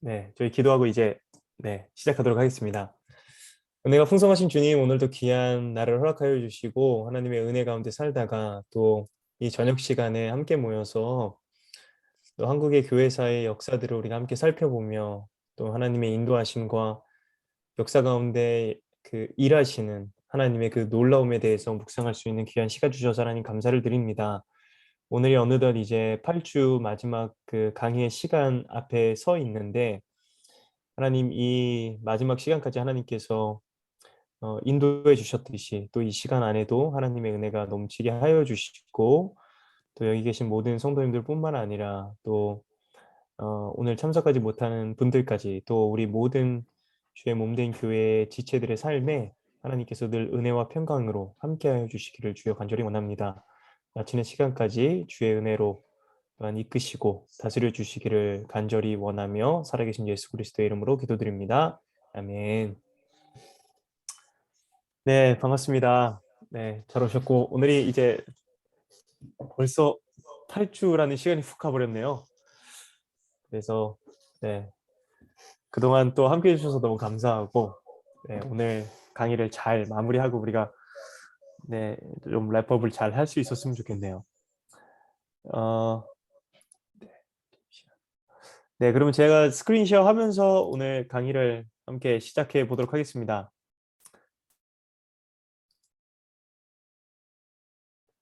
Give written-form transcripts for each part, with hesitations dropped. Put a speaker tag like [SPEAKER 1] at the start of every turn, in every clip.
[SPEAKER 1] 네, 저희 기도하고 이제 시작하도록 하겠습니다. 은혜가 풍성하신 주님, 오늘도 귀한 날을 허락하여 주시고 하나님의 은혜 가운데 살다가 또 이 저녁 시간에 함께 모여서 또 한국의 교회사의 역사들을 우리가 함께 살펴보며 또 하나님의 인도하심과 역사 가운데 그 일하시는 하나님의 그 놀라움에 대해서 묵상할 수 있는 귀한 시간 주셔서 하나님 감사를 드립니다. 오늘이 어느덧 이제 8주 마지막 그 강의의 시간 앞에 서 있는데 하나님 이 마지막 시간까지 하나님께서 인도해 주셨듯이 또 이 시간 안에도 하나님의 은혜가 넘치게 하여 주시고 또 여기 계신 모든 성도님들뿐만 아니라 또 오늘 참석하지 못하는 분들까지 또 우리 모든 주의 몸된 교회의 지체들의 삶에 하나님께서 늘 은혜와 평강으로 함께하여 주시기를 주여 간절히 원합니다. 마치는 시간까지 주의 은혜로 또한 이끄시고 다스려 주시기를 간절히 원하며 살아계신 예수 그리스도의 이름으로 기도드립니다. 아멘. 네, 반갑습니다. 네, 잘 오셨고 오늘이 이제 벌써 8주라는 시간이 훅 가버렸네요. 그래서 네, 그동안 또 함께 해주셔서 너무 감사하고 오늘 강의를 잘 마무리하고 우리가 좀 랩업을 잘 할 수 있었으면 좋겠네요. 어, 네, 그러면 제가 스크린 쉐어 하면서 오늘 강의를 함께 시작해 보도록 하겠습니다.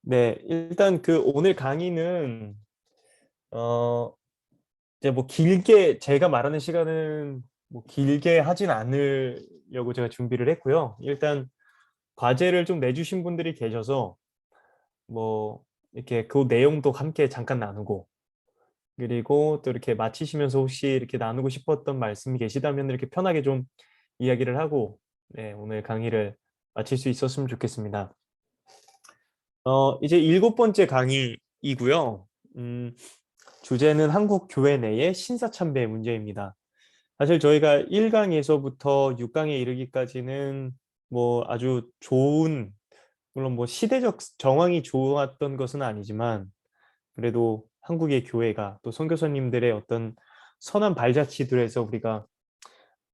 [SPEAKER 1] 네, 일단 그 오늘 강의는 이제 뭐 길게 제가 말하는 시간은 뭐 길게 하진 않으려고 제가 준비를 했고요. 일단 과제를 좀 내주신 분들이 계셔서 뭐 이렇게 그 내용도 함께 잠깐 나누고 그리고 또 이렇게 마치시면서 혹시 이렇게 나누고 싶었던 말씀이 계시다면 이렇게 편하게 좀 이야기를 하고 오늘 강의를 마칠 수 있었으면 좋겠습니다. 이제 7번째 강의이고요. 주제는 한국 교회 내의 신사참배 문제입니다. 사실 저희가 1강에서부터 6강에 이르기까지는 뭐 아주 좋은, 물론 뭐 시대적 정황이 좋았던 것은 아니지만 그래도 한국의 교회가 또 선교사님들의 어떤 선한 발자취들에서 우리가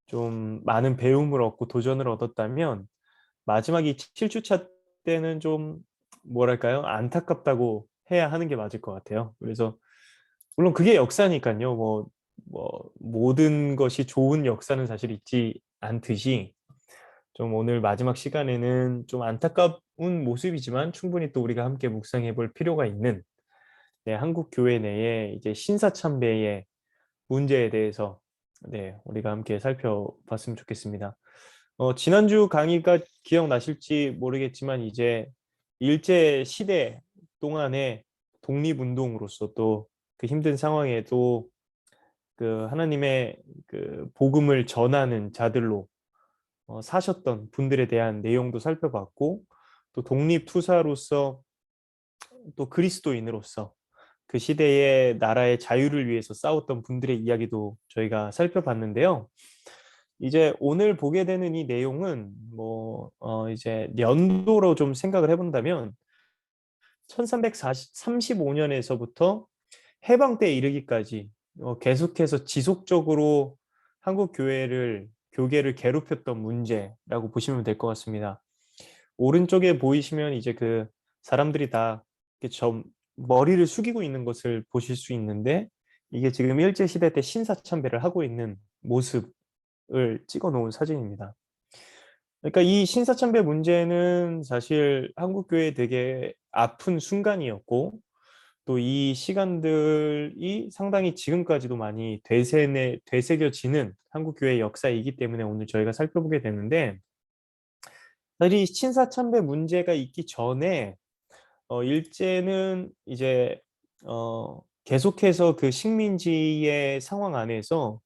[SPEAKER 1] 좀 많은 배움을 얻고 도전을 얻었다면 마지막 이 7주차 때는 좀 뭐랄까요? 안타깝다고 해야 하는 게 맞을 것 같아요. 그래서 물론 그게 역사니까요. 뭐 모든 것이 좋은 역사는 사실 있지 않듯이 좀 오늘 마지막 시간에는 좀 안타까운 모습이지만 충분히 또 우리가 함께 묵상해 볼 필요가 있는 한국 교회 내에 이제 신사참배의 문제에 대해서 우리가 함께 살펴봤으면 좋겠습니다. 지난주 강의가 기억나실지 모르겠지만 이제 일제 시대 동안의 독립운동으로서 또 그 힘든 상황에도 그 하나님의 그 복음을 전하는 자들로 사셨던 분들에 대한 내용도 살펴봤고 또 독립투사로서 또 그리스도인으로서 그 시대의 나라의 자유를 위해서 싸웠던 분들의 이야기도 저희가 살펴봤는데요. 이제 오늘 보게 되는 이 내용은 이제 연도로 좀 생각을 해본다면 1335년에서부터 해방 때에 이르기까지 계속해서 지속적으로 한국 교계를 괴롭혔던 문제라고 보시면 될 것 같습니다. 오른쪽에 보이시면 이제 그 사람들이 다 이렇게 좀 머리를 숙이고 있는 것을 보실 수 있는데 이게 지금 일제시대 때 신사참배를 하고 있는 모습을 찍어 놓은 사진입니다. 그러니까 이 신사참배 문제는 사실 한국교회에 되게 아픈 순간이었고 또 이 시간들이 상당히 지금까지도 많이 되새겨지는 한국교회의 역사이기 때문에 오늘 저희가 살펴보게 되는데 사실 이 신사참배 문제가 있기 전에 일제는 이제 계속해서 그 식민지의 상황 안에서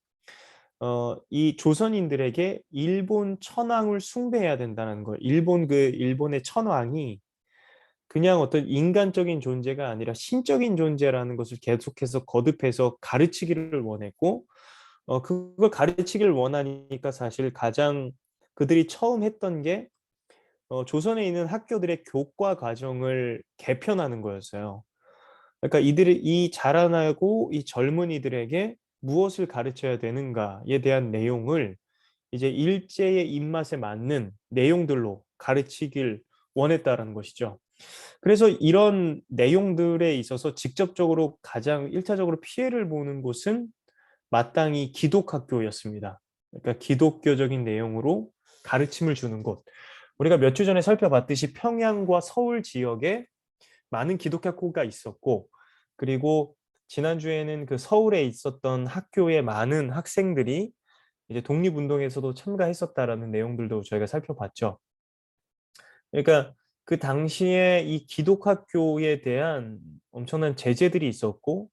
[SPEAKER 1] 이 조선인들에게 일본 천황을 숭배해야 된다는 걸 일본의 천황이 그냥 어떤 인간적인 존재가 아니라 신적인 존재라는 것을 계속해서 거듭해서 가르치기를 원했고 그걸 가르치기를 원하니까 사실 가장 그들이 처음 했던 게 조선에 있는 학교들의 교과 과정을 개편하는 거였어요. 그러니까 이 자라나고 이 젊은이들에게 무엇을 가르쳐야 되는가에 대한 내용을 이제 일제의 입맛에 맞는 내용들로 가르치길 원했다라는 것이죠. 그래서 이런 내용들에 있어서 직접적으로 가장 1차적으로 피해를 보는 곳은 마땅히 기독학교였습니다. 그러니까 기독교적인 내용으로 가르침을 주는 곳. 우리가 몇 주 전에 살펴봤듯이 평양과 서울 지역에 많은 기독학교가 있었고, 그리고 지난주에는 그 서울에 있었던 학교의 많은 학생들이 이제 독립운동에서도 참가했었다라는 내용들도 저희가 살펴봤죠. 그러니까 그 당시에 이 기독학교에 대한 엄청난 제재들이 있었고,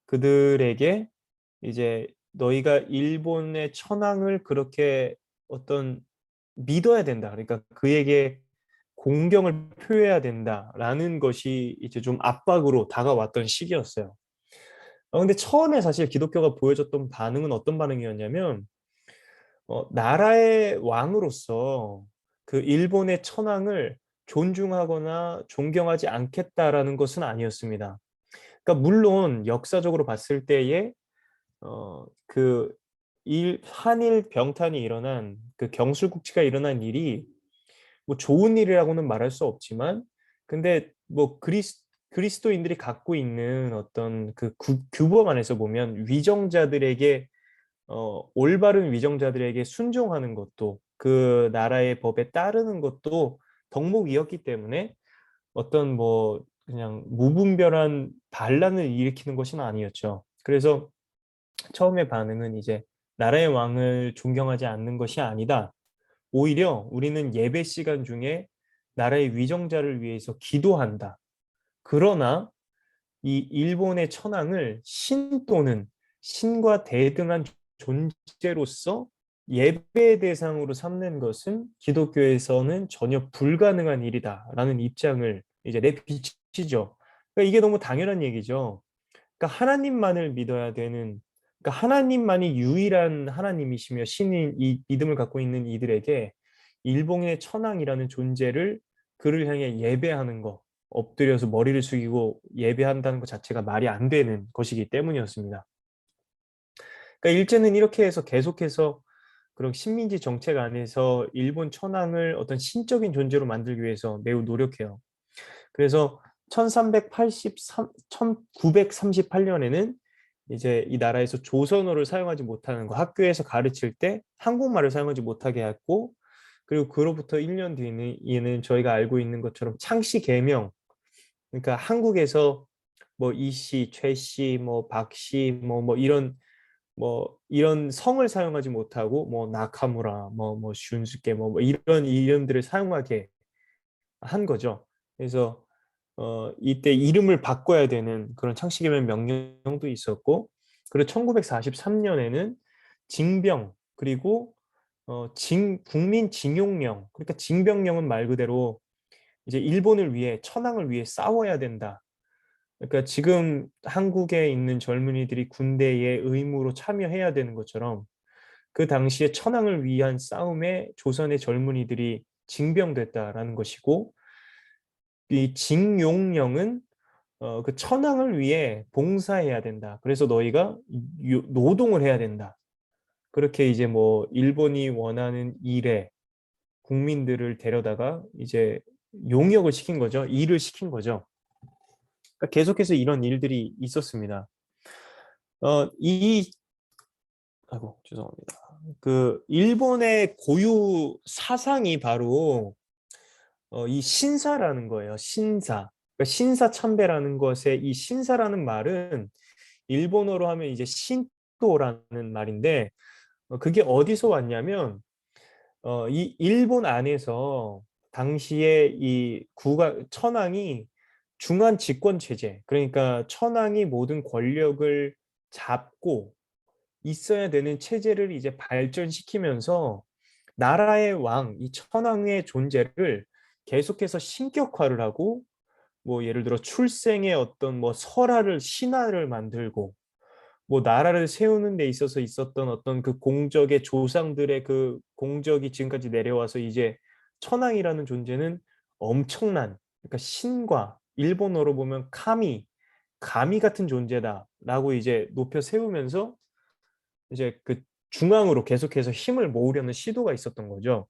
[SPEAKER 1] 그들에게 이제 너희가 일본의 천황을 그렇게 어떤 믿어야 된다. 그러니까 그에게 공경을 표해야 된다라는 것이 이제 좀 압박으로 다가왔던 시기였어요. 근데 처음에 사실 기독교가 보여줬던 반응은 어떤 반응이었냐면, 나라의 왕으로서 그 일본의 천황을 존중하거나 존경하지 않겠다라는 것은 아니었습니다. 그러니까 물론 역사적으로 봤을 때에 그 한일 병탄이 일어난 그 경술국치가 일어난 일이 뭐 좋은 일이라고는 말할 수 없지만, 근데 뭐 그리스도인들이 갖고 있는 어떤 그 규범 안에서 보면 위정자들에게 올바른 위정자들에게 순종하는 것도 그 나라의 법에 따르는 것도 덕목이었기 때문에 어떤 뭐 그냥 무분별한 반란을 일으키는 것은 아니었죠. 그래서 처음에 반응은 이제 나라의 왕을 존경하지 않는 것이 아니다. 오히려 우리는 예배 시간 중에 나라의 위정자를 위해서 기도한다. 그러나 이 일본의 천황을 신 또는 신과 대등한 존재로서 예배 대상으로 삼는 것은 기독교에서는 전혀 불가능한 일이다라는 입장을 이제 내비치죠. 그러니까 이게 너무 당연한 얘기죠. 그러니까 하나님만을 믿어야 되는, 그러니까 하나님만이 유일한 하나님이시며 신인 이 믿음을 갖고 있는 이들에게 일본의 천황이라는 존재를 그를 향해 예배하는 것, 엎드려서 머리를 숙이고 예배한다는 것 자체가 말이 안 되는 것이기 때문이었습니다. 그러니까 일제는 이렇게 해서 계속해서 그런 식민지 정책 안에서 일본 천황을 어떤 신적인 존재로 만들기 위해서 매우 노력해요. 그래서 1938년에는 이제 이 나라에서 조선어를 사용하지 못하는 거, 학교에서 가르칠 때 한국말을 사용하지 못하게 했고, 그리고 그로부터 1년 뒤에는 얘는 저희가 알고 있는 것처럼 창씨 개명, 그러니까 한국에서 뭐 이씨, 최씨, 뭐 박씨, 이런 성을 사용하지 못하고 뭐 나카무라, 뭐 슌스케, 뭐 이런 이름들을 사용하게 한 거죠. 그래서 이때 이름을 바꿔야 되는 그런 창씨개명 명령도 있었고, 그리고 1943년에는 징병, 그리고 국민징용령, 그러니까 징병령은 말 그대로 이제 일본을 위해 천황을 위해 싸워야 된다. 그러니까 지금 한국에 있는 젊은이들이 군대에 의무로 참여해야 되는 것처럼 그 당시에 천황을 위한 싸움에 조선의 젊은이들이 징병됐다라는 것이고, 이 징용령은 그 천황을 위해 봉사해야 된다. 그래서 너희가 노동을 해야 된다. 그렇게 이제 뭐 일본이 원하는 일에 국민들을 데려다가 이제 용역을 시킨 거죠. 일을 시킨 거죠. 그러니까 계속해서 이런 일들이 있었습니다. 이 아이고 죄송합니다. 그 일본의 고유 사상이 바로 이 신사라는 거예요. 신사. 그러니까 신사참배라는 것에 이 신사라는 말은 일본어로 하면 이제 신도라는 말인데, 그게 어디서 왔냐면 이 일본 안에서 당시에 이 천황이 중한 집권 체제, 그러니까 천황이 모든 권력을 잡고 있어야 되는 체제를 이제 발전시키면서 나라의 왕, 이 천황의 존재를 계속해서 신격화를 하고, 뭐 예를 들어 출생의 어떤 뭐 설화를 신화를 만들고, 뭐 나라를 세우는 데 있어서 있었던 어떤 그 공적의 조상들의 그 공적이 지금까지 내려와서 이제 천황이라는 존재는 엄청난, 그러니까 신과 일본어로 보면 카미 같은 존재다라고 이제 높여 세우면서 이제 그 중앙으로 계속해서 힘을 모으려는 시도가 있었던 거죠.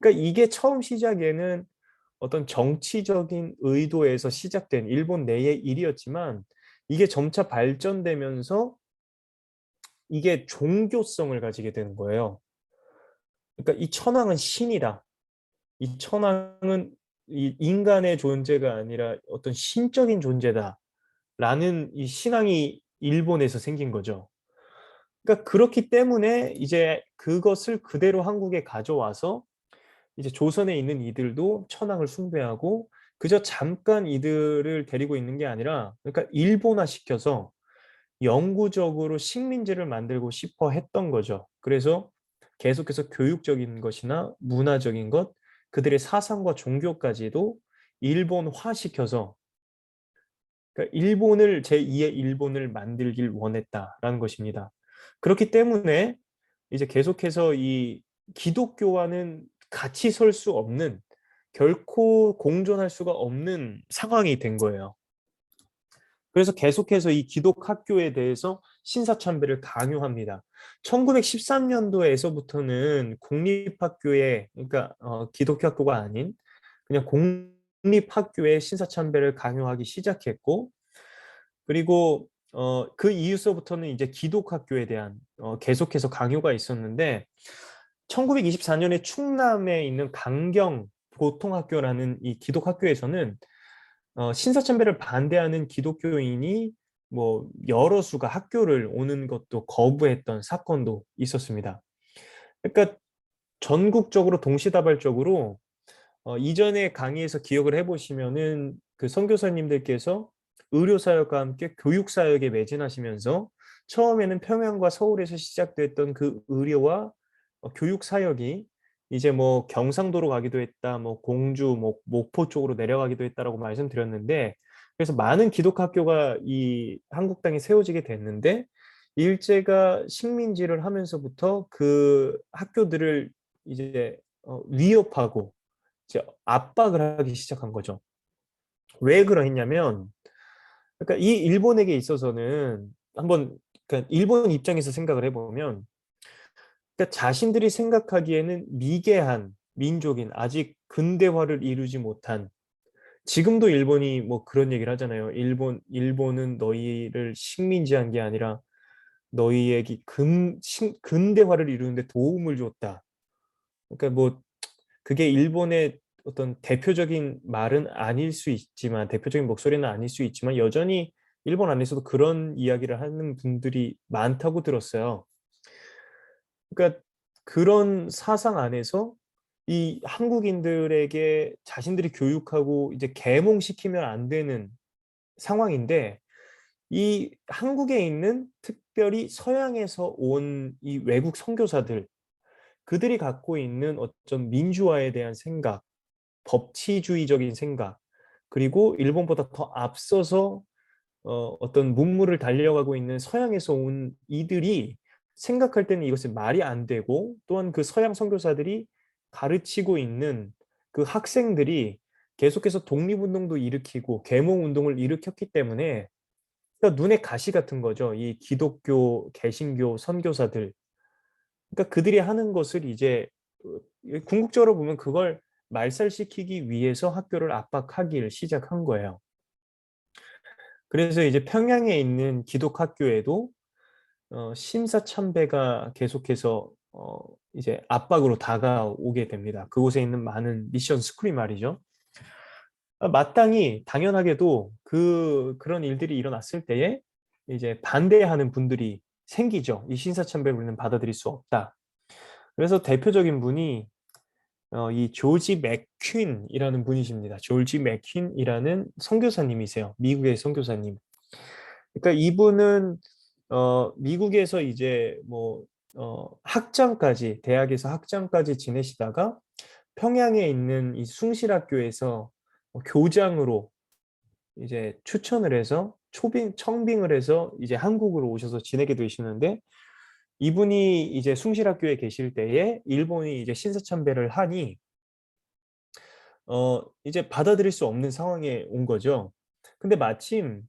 [SPEAKER 1] 그러니까 이게 처음 시작에는 어떤 정치적인 의도에서 시작된 일본 내의 일이었지만 이게 점차 발전되면서 이게 종교성을 가지게 되는 거예요. 그러니까 이 천황은 신이다. 이 천황은 이 인간의 존재가 아니라 어떤 신적인 존재다라는 이 신앙이 일본에서 생긴 거죠. 그러니까 그렇기 때문에 이제 그것을 그대로 한국에 가져와서 이제 조선에 있는 이들도 천황을 숭배하고 그저 잠깐 이들을 데리고 있는 게 아니라 그러니까 일본화시켜서 영구적으로 식민지를 만들고 싶어 했던 거죠. 그래서 계속해서 교육적인 것이나 문화적인 것, 그들의 사상과 종교까지도 일본화시켜서 그러니까 일본을 제2의 일본을 만들길 원했다라는 것입니다. 그렇기 때문에 이제 계속해서 이 기독교와는 같이 설 수 없는 결코 공존할 수가 없는 상황이 된 거예요. 그래서 계속해서 이 기독학교에 대해서 신사참배를 강요합니다. 1913년도에서부터는 국립학교에 그러니까 기독교 학교가 아닌 그냥 공립학교에 신사참배를 강요하기 시작했고 그리고 그 이후서부터는 이제 기독학교에 대한 계속해서 강요가 있었는데 1924년에 충남에 있는 강경 보통학교라는 이 기독학교에서는 신사참배를 반대하는 기독교인이 뭐 여러 수가 학교를 오는 것도 거부했던 사건도 있었습니다. 그러니까 전국적으로 동시다발적으로 이전에 강의에서 기억을 해보시면은 그 선교사님들께서 의료사역과 함께 교육사역에 매진하시면서 처음에는 평양과 서울에서 시작됐던 그 의료와 교육사역이 이제 뭐 경상도로 가기도 했다, 뭐 공주, 뭐 목포 쪽으로 내려가기도 했다라고 말씀드렸는데 그래서 많은 기독학교가 이 한국 땅에 세워지게 됐는데 일제가 식민지를 하면서부터 그 학교들을 이제 위협하고 이제 압박을 하기 시작한 거죠. 왜 그러했냐면 그러니까 이 일본에게 있어서는 한번 그러니까 일본 입장에서 생각을 해보면 그러니까 자신들이 생각하기에는 미개한 민족인 아직 근대화를 이루지 못한 지금도 일본이 뭐 그런 얘기를 하잖아요. 일본은 너희를 식민지한 게 아니라 너희에게 근대화를 이루는데 도움을 줬다. 그러니까 뭐 그게 일본의 어떤 대표적인 말은 아닐 수 있지만 대표적인 목소리는 아닐 수 있지만 여전히 일본 안에서도 그런 이야기를 하는 분들이 많다고 들었어요. 그러니까 그런 사상 안에서 이 한국인들에게 자신들이 교육하고 이제 계몽시키면 안 되는 상황인데 이 한국에 있는 특별히 서양에서 온 이 외국 선교사들 그들이 갖고 있는 어떤 민주화에 대한 생각 법치주의적인 생각, 그리고 일본보다 더 앞서서 어떤 문물을 달려가고 있는 서양에서 온 이들이 생각할 때는 이것이 말이 안 되고 또한 그 서양 선교사들이 가르치고 있는 그 학생들이 계속해서 독립운동도 일으키고 계몽운동을 일으켰기 때문에 그러니까 눈에 가시 같은 거죠. 이 기독교, 개신교 선교사들. 그러니까 그들이 하는 것을 이제 궁극적으로 보면 그걸 말살시키기 위해서 학교를 압박하기를 시작한 거예요. 그래서 이제 평양에 있는 기독학교에도 심사참배가 계속해서 이제 압박으로 다가오게 됩니다. 그곳에 있는 많은 미션 스쿨이 말이죠. 마땅히 당연하게도 그런 일들이 일어났을 때에 이제 반대하는 분들이 생기죠. 이 신사참배를 우리는 받아들일 수 없다. 그래서 대표적인 분이 이 조지 맥퀸이라는 분이십니다. 조지 맥퀸이라는 선교사님이세요. 미국의 선교사님. 그러니까 이분은 미국에서 이제 뭐 학장까지 대학에서 학장까지 지내시다가 평양에 있는 이 숭실학교에서 교장으로 이제 추천을 해서 청빙을 해서 이제 한국으로 오셔서 지내게 되시는데 이분이 이제 숭실학교에 계실 때에 일본이 이제 신사참배를 하니 이제 받아들일 수 없는 상황에 온 거죠. 근데 마침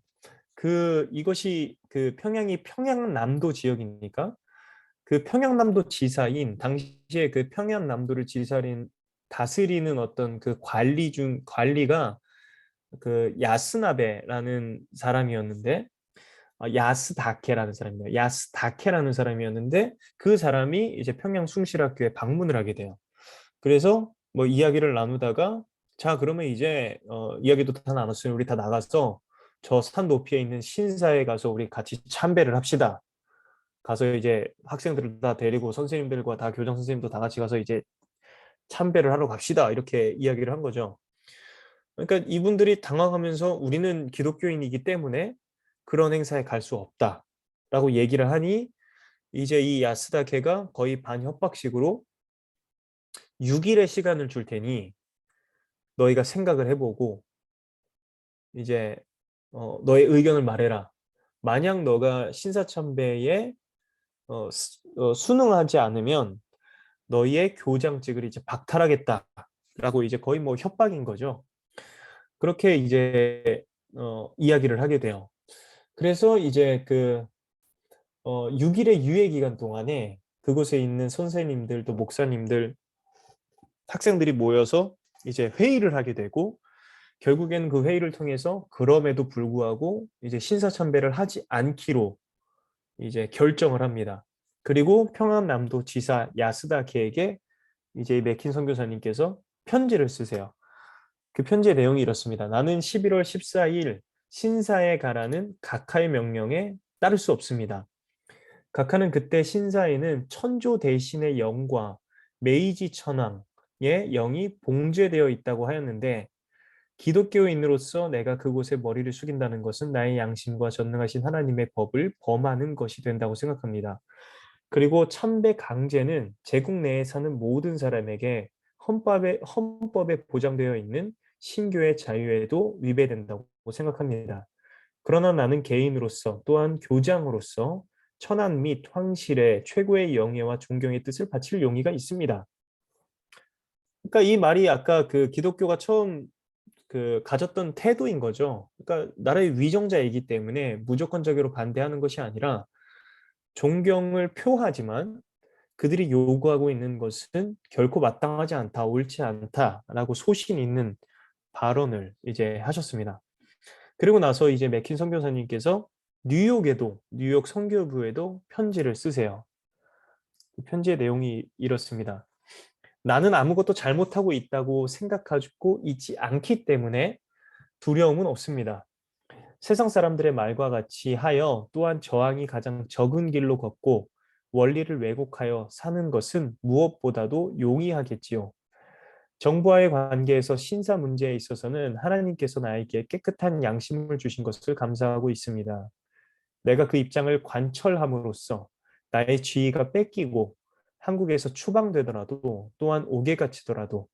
[SPEAKER 1] 이것이 그 평양이 평양남도 지역이니까 그 평양남도 지사인 당시에 그 평양남도를 다스리는 어떤 그 관리가 그 야스나베라는 사람이었는데 야스다케라는 사람이에요. 야스다케라는 사람이었는데 그 사람이 이제 평양 숭실학교에 방문을 하게 돼요. 그래서 뭐 이야기를 나누다가 자 그러면 이제 이야기도 다 나눴으니 우리 다 나가서 저 산 높이에 있는 신사에 가서 우리 같이 참배를 합시다. 가서 이제 학생들을 다 데리고 선생님들과 다 교장 선생님도 다 같이 가서 이제 참배를 하러 갑시다. 이렇게 이야기를 한 거죠. 그러니까 이분들이 당황하면서 우리는 기독교인이기 때문에 그런 행사에 갈 수 없다라고 얘기를 하니 이제 이 야스다케가 거의 반협박식으로 6일의 시간을 줄 테니 너희가 생각을 해보고 이제 너의 의견을 말해라. 만약 너가 신사참배에 순응하지 않으면 너희의 교장직을 이제 박탈하겠다라고 이제 거의 뭐 협박인 거죠. 그렇게 이제 이야기를 하게 돼요. 그래서 이제 그 6일의 유예 기간 동안에 그곳에 있는 선생님들 또 목사님들 학생들이 모여서 이제 회의를 하게 되고 결국에는 그 회의를 통해서 그럼에도 불구하고 이제 신사참배를 하지 않기로 이제 결정을 합니다. 그리고 평안남도 지사 야스다케에게 이제 맥킨 선교사님께서 편지를 쓰세요. 그 편지의 내용이 이렇습니다. 나는 11월 14일 신사에 가라는 각하의 명령에 따를 수 없습니다. 각하는 그때 신사에는 천조 대신의 영과 메이지 천황의 영이 봉제되어 있다고 하였는데 기독교인으로서 내가 그곳에 머리를 숙인다는 것은 나의 양심과 전능하신 하나님의 법을 범하는 것이 된다고 생각합니다. 그리고 참배 강제는 제국 내에 사는 모든 사람에게 헌법에 보장되어 있는 신교의 자유에도 위배된다고 생각합니다. 그러나 나는 개인으로서 또한 교장으로서 천안 및 황실의 최고의 영예와 존경의 뜻을 바칠 용의가 있습니다. 그러니까 이 말이 아까 그 기독교가 처음 그 가졌던 태도인 거죠. 그러니까 나라의 위정자이기 때문에 무조건적으로 반대하는 것이 아니라 존경을 표하지만 그들이 요구하고 있는 것은 결코 마땅하지 않다, 옳지 않다라고 소신 있는 발언을 이제 하셨습니다. 그리고 나서 이제 맥킨 선교사님께서 뉴욕 선교부에도 편지를 쓰세요. 그 편지의 내용이 이렇습니다. 나는 아무것도 잘못하고 있다고 생각하고 있지 않기 때문에 두려움은 없습니다. 세상 사람들의 말과 같이 하여 또한 저항이 가장 적은 길로 걷고 원리를 왜곡하여 사는 것은 무엇보다도 용이하겠지요. 정부와의 관계에서 신사 문제에 있어서는 하나님께서 나에게 깨끗한 양심을 주신 것을 감사하고 있습니다. 내가 그 입장을 관철함으로써 나의 지위가 뺏기고 한국에서 추방되더라도 또한 옥에 갇히더라도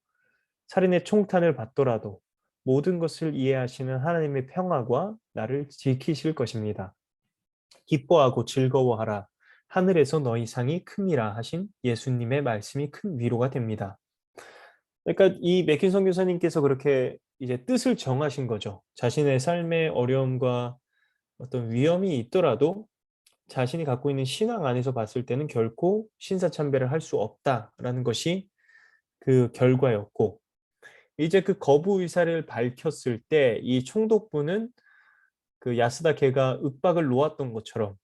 [SPEAKER 1] 살인의 총탄을 받더라도 모든 것을 이해하시는 하나님의 평화가 나를 지키실 것입니다. 기뻐하고 즐거워하라. 하늘에서 너희 상이 큼이라 하신 예수님의 말씀이 큰 위로가 됩니다. 그러니까 이 맥킨 선교사님께서 그렇게 이제 뜻을 정하신 거죠. 자신의 삶의 어려움과 어떤 위험이 있더라도 자신이 갖고 있는 신앙 안에서 봤을 때는 결코 신사참배를 할 수 없다라는 것이 그 결과였고 이제 그 거부 의사를 밝혔을 때 이 총독부는 그 야스다 걔가 윽박을 놓았던 것처럼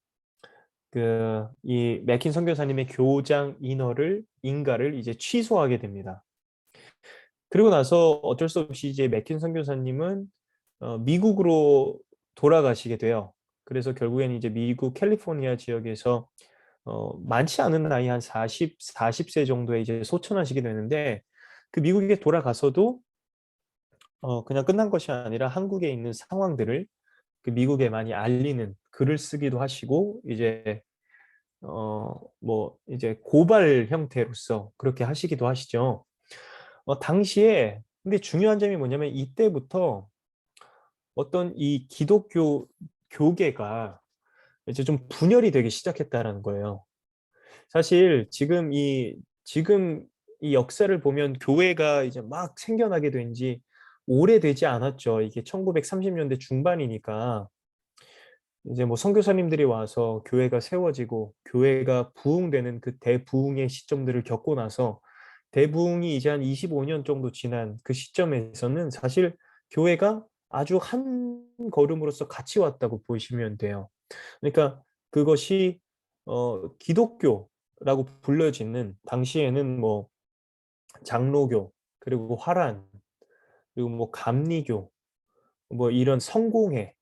[SPEAKER 1] 그 이 맥킨 선교사님의 교장 인가를 이제 취소하게 됩니다. 그리고 나서 어쩔 수 없이 이제 맥킨 선교사님은 미국으로 돌아가시게 돼요. 그래서 결국에는 이제 미국 캘리포니아 지역에서 많지 않은 나이 한 40세 정도에 이제 소천하시게 되는데 그 미국에 돌아가서도 그냥 끝난 것이 아니라 한국에 있는 상황들을 그 미국에 많이 알리는 글을 쓰기도 하시고 이제 뭐 이제 고발 형태로서 그렇게 하시기도 하시죠. 당시에 근데 중요한 점이 뭐냐면 이때부터 어떤 이 기독교 교계가 이제 좀 분열이 되기 시작했다라는 거예요. 사실 지금 이 역사를 보면 교회가 이제 막 생겨나게 된 지 오래되지 않았죠. 이게 1930년대 중반이니까 이제 뭐 선교사님들이 와서 교회가 세워지고 교회가 부흥되는 그 대부흥의 시점들을 겪고 나서 대부흥이 이제 한 25년 정도 지난 그 시점에서는 사실 교회가 아주 한 걸음으로서 같이 왔다고 보시면 돼요. 그러니까 그것이 기독교라고 불려지는 당시에는 뭐 장로교, 그리고 화란, 그리고 뭐 감리교, 뭐 이런 성공회,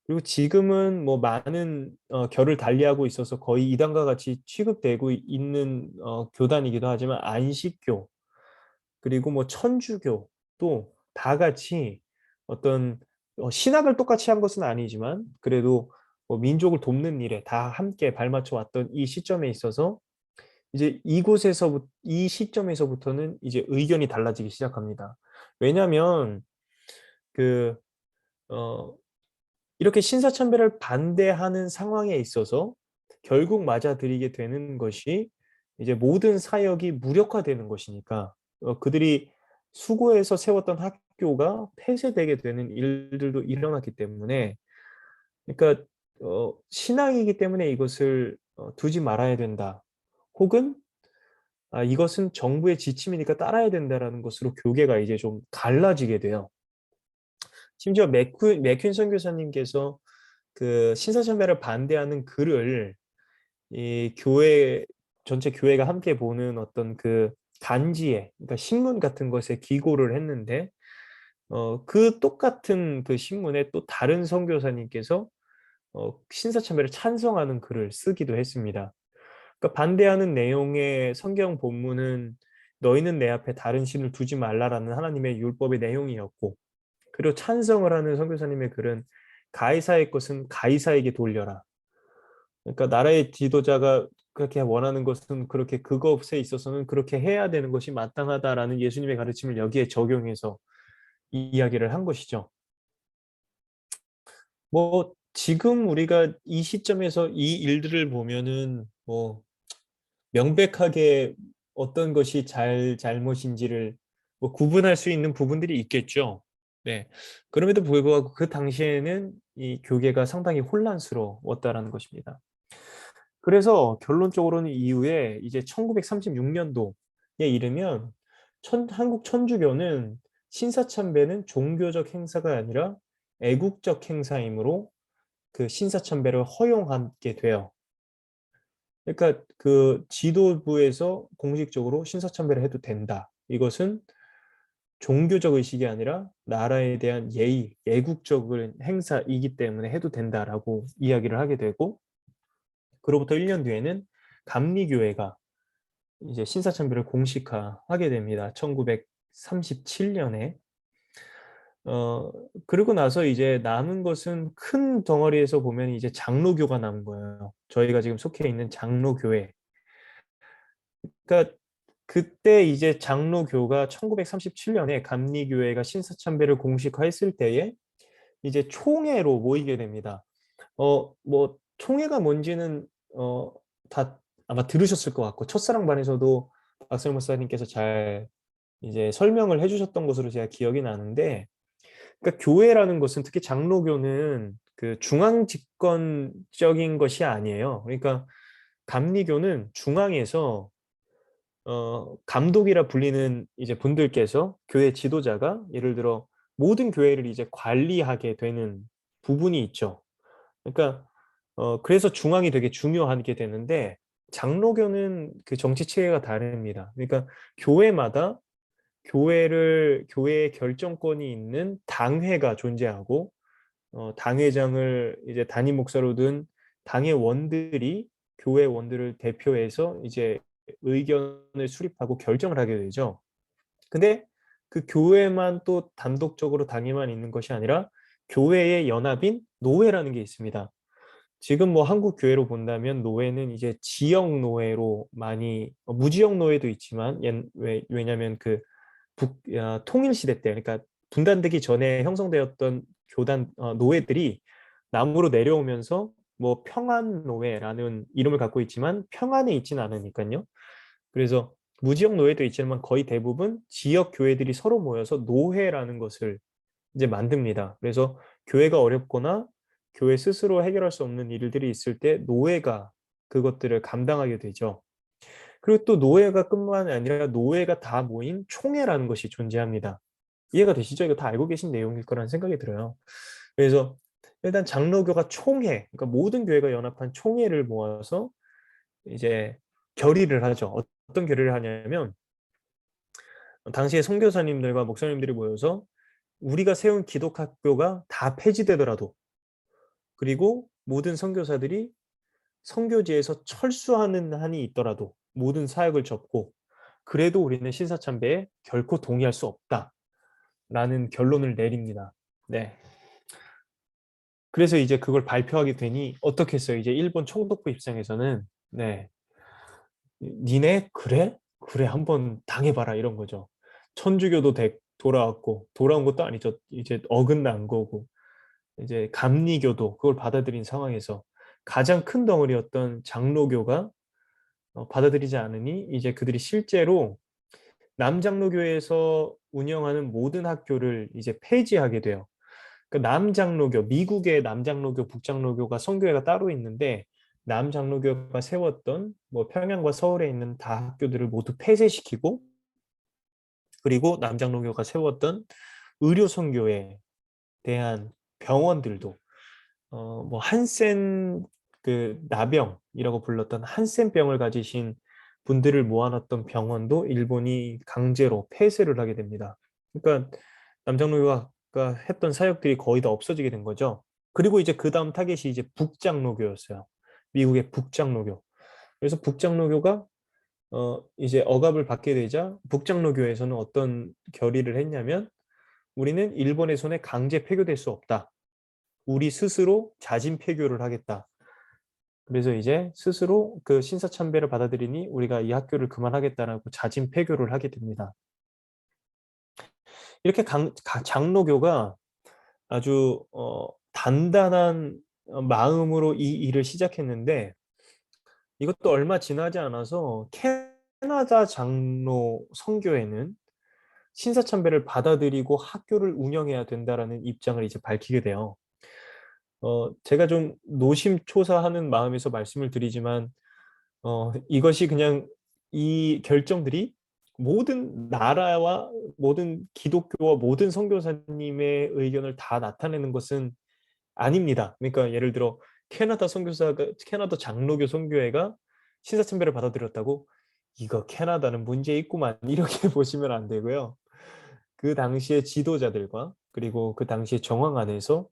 [SPEAKER 1] 그리고 지금은 뭐 많은 결을 달리하고 있어서 거의 이단과 같이 취급되고 있는 교단이기도 하지만 안식교, 그리고 뭐 천주교 또 다 같이 어떤 신학을 똑같이 한 것은 아니지만 그래도 뭐 민족을 돕는 일에 다 함께 발맞춰 왔던 이 시점에 있어서 이제 이 시점에서부터는 이제 의견이 달라지기 시작합니다. 왜냐하면 그 어 이렇게 신사참배를 반대하는 상황에 있어서 결국 맞아들이게 되는 것이 이제 모든 사역이 무력화되는 것이니까 그들이 수고해서 세웠던 학교가 폐쇄되게 되는 일들도 일어났기 때문에, 그러니까 신앙이기 때문에 이것을 두지 말아야 된다. 혹은 이것은 정부의 지침이니까 따라야 된다라는 것으로 교계가 이제 좀 갈라지게 돼요. 심지어 맥퀸 선교사님께서 그 신사참배를 반대하는 글을 이 교회 전체 교회가 함께 보는 어떤 그 단지에, 그러니까 신문 같은 것에 기고를 했는데 그 똑같은 그 신문에 또 다른 선교사님께서 신사참배를 찬성하는 글을 쓰기도 했습니다. 그러니까 반대하는 내용의 성경 본문은 너희는 내 앞에 다른 신을 두지 말라라는 하나님의 율법의 내용이었고, 그리고 찬성을 하는 선교사님의 글은 가이사의 것은 가이사에게 돌려라. 그러니까 나라의 지도자가 그렇게 원하는 것은 그렇게 그것에 있어서는 그렇게 해야 되는 것이 마땅하다라는 예수님의 가르침을 여기에 적용해서 이야기를 한 것이죠. 뭐 지금 우리가 이 시점에서 이 일들을 보면은 뭐 명백하게 어떤 것이 잘못인지를 뭐 구분할 수 있는 부분들이 있겠죠. 네. 그럼에도 불구하고 그 당시에는 이 교계가 상당히 혼란스러웠다라는 것입니다. 그래서 결론적으로는 이후에 이제 1936년도에 이르면 한국 천주교는 신사참배는 종교적 행사가 아니라 애국적 행사이므로 그 신사참배를 허용하게 돼요. 그러니까 그 지도부에서 공식적으로 신사참배를 해도 된다. 이것은 종교적 의식이 아니라 나라에 대한 예의, 애국적인 행사이기 때문에 해도 된다라고 이야기를 하게 되고, 그로부터 1년 뒤에는 감리교회가 이제 신사참배를 공식화하게 됩니다. 1937년에. 어, 그리고 나서 이제 남은 것은 큰 덩어리에서 보면 이제 장로교가 남은 거예요. 저희가 지금 속해 있는 장로교회. 그러니까 그때 이제 장로교가 1937년에 감리교회가 신사참배를 공식화했을 때에 이제 총회로 모이게 됩니다. 뭐 총회가 뭔지는 다 아마 들으셨을 것 같고 첫사랑반에서도 박설 목사님께서 잘 이제 설명을 해주셨던 것으로 제가 기억이 나는데, 그러니까 교회라는 것은 특히 장로교는 그 중앙 집권적인 것이 아니에요. 그러니까 감리교는 중앙에서 감독이라 불리는 이제 분들께서 교회 지도자가 예를 들어 모든 교회를 이제 관리하게 되는 부분이 있죠. 그러니까 그래서 중앙이 되게 중요하게 되는데 장로교는 그 정치 체계가 다릅니다. 그러니까 교회마다 교회의 결정권이 있는 당회가 존재하고 당회장을 이제 담임 목사로 둔 당회원들이 교회원들을 대표해서 이제 의견을 수립하고 결정을 하게 되죠. 근데 그 교회만 또 단독적으로 당회만 있는 것이 아니라 교회의 연합인 노회라는 게 있습니다. 지금 뭐 한국 교회로 본다면 노회는 이제 지역 노회로 많이 무지역 노회도 있지만 왜냐하면 그 통일 시대 때, 그러니까 분단되기 전에 형성되었던 교단 노회들이 남으로 내려오면서 뭐 평안 노회라는 이름을 갖고 있지만 평안에 있지는 않으니까요. 그래서 무지역 노회도 있지만 거의 대부분 지역 교회들이 서로 모여서 노회라는 것을 이제 만듭니다. 그래서 교회가 어렵거나 교회 스스로 해결할 수 없는 일들이 있을 때 노예가 그것들을 감당하게 되죠. 그리고 또 노예가 뿐만 아니라 노예가 다 모인 총회라는 것이 존재합니다. 이해가 되시죠? 이거 다 알고 계신 내용일 거라는 생각이 들어요. 그래서 일단 장로교가 총회, 그러니까 모든 교회가 연합한 총회를 모아서 이제 결의를 하죠. 어떤 결의를 하냐면 당시에 선교사님들과 목사님들이 모여서 우리가 세운 기독학교가 다 폐지되더라도, 그리고 모든 선교사들이 선교지에서 철수하는 한이 있더라도 모든 사역을 접고, 그래도 우리는 신사참배에 결코 동의할 수 없다라는 결론을 내립니다. 네. 그래서 이제 그걸 발표하게 되니 어떻겠어요? 이제 일본 총독부 입장에서는 네. 니네 그래? 그래 한번 당해봐라 이런 거죠. 천주교도 돌아왔고, 돌아온 것도 아니죠. 이제 어긋난 거고, 이제 감리교도 그걸 받아들인 상황에서 가장 큰 덩어리였던 장로교가 받아들이지 않으니 이제 그들이 실제로 남장로교에서 운영하는 모든 학교를 이제 폐지하게 돼요. 그 남장로교, 미국의 남장로교, 북장로교가 선교회가 따로 있는데, 남장로교가 세웠던 뭐 평양과 서울에 있는 다 학교들을 모두 폐쇄시키고, 그리고 남장로교가 세웠던 의료 선교에 대한 병원들도 뭐 한센 그 나병이라고 불렀던 한센병을 가지신 분들을 모아놨던 병원도 일본이 강제로 폐쇄를 하게 됩니다. 그러니까 남장로교가 했던 사역들이 거의 다 없어지게 된 거죠. 그리고 이제 그 다음 타겟이 이제 북장로교였어요. 미국의 북장로교. 그래서 북장로교가 이제 억압을 받게 되자 북장로교에서는 어떤 결의를 했냐면, 우리는 일본의 손에 강제 폐교될 수 없다. 우리 스스로 자진 폐교를 하겠다. 그래서 이제 스스로 그 신사참배를 받아들이니 우리가 이 학교를 그만하겠다라고 자진 폐교를 하게 됩니다. 이렇게 장로교가 아주 단단한 마음으로 이 일을 시작했는데, 이것도 얼마 지나지 않아서 캐나다 장로 선교회는 신사참배를 받아들이고 학교를 운영해야 된다라는 입장을 이제 밝히게 돼요. 제가 좀 노심초사하는 마음에서 말씀을 드리지만, 이것이 그냥 이 결정들이 모든 나라와 모든 기독교와 모든 선교사님의 의견을 다 나타내는 것은 아닙니다. 그러니까 예를 들어 캐나다 장로교 선교회가 신사참배를 받아들였다고 이거 캐나다는 문제 있구만 이렇게 보시면 안 되고요. 그 당시의 지도자들과 그리고 그 당시의 정황 안에서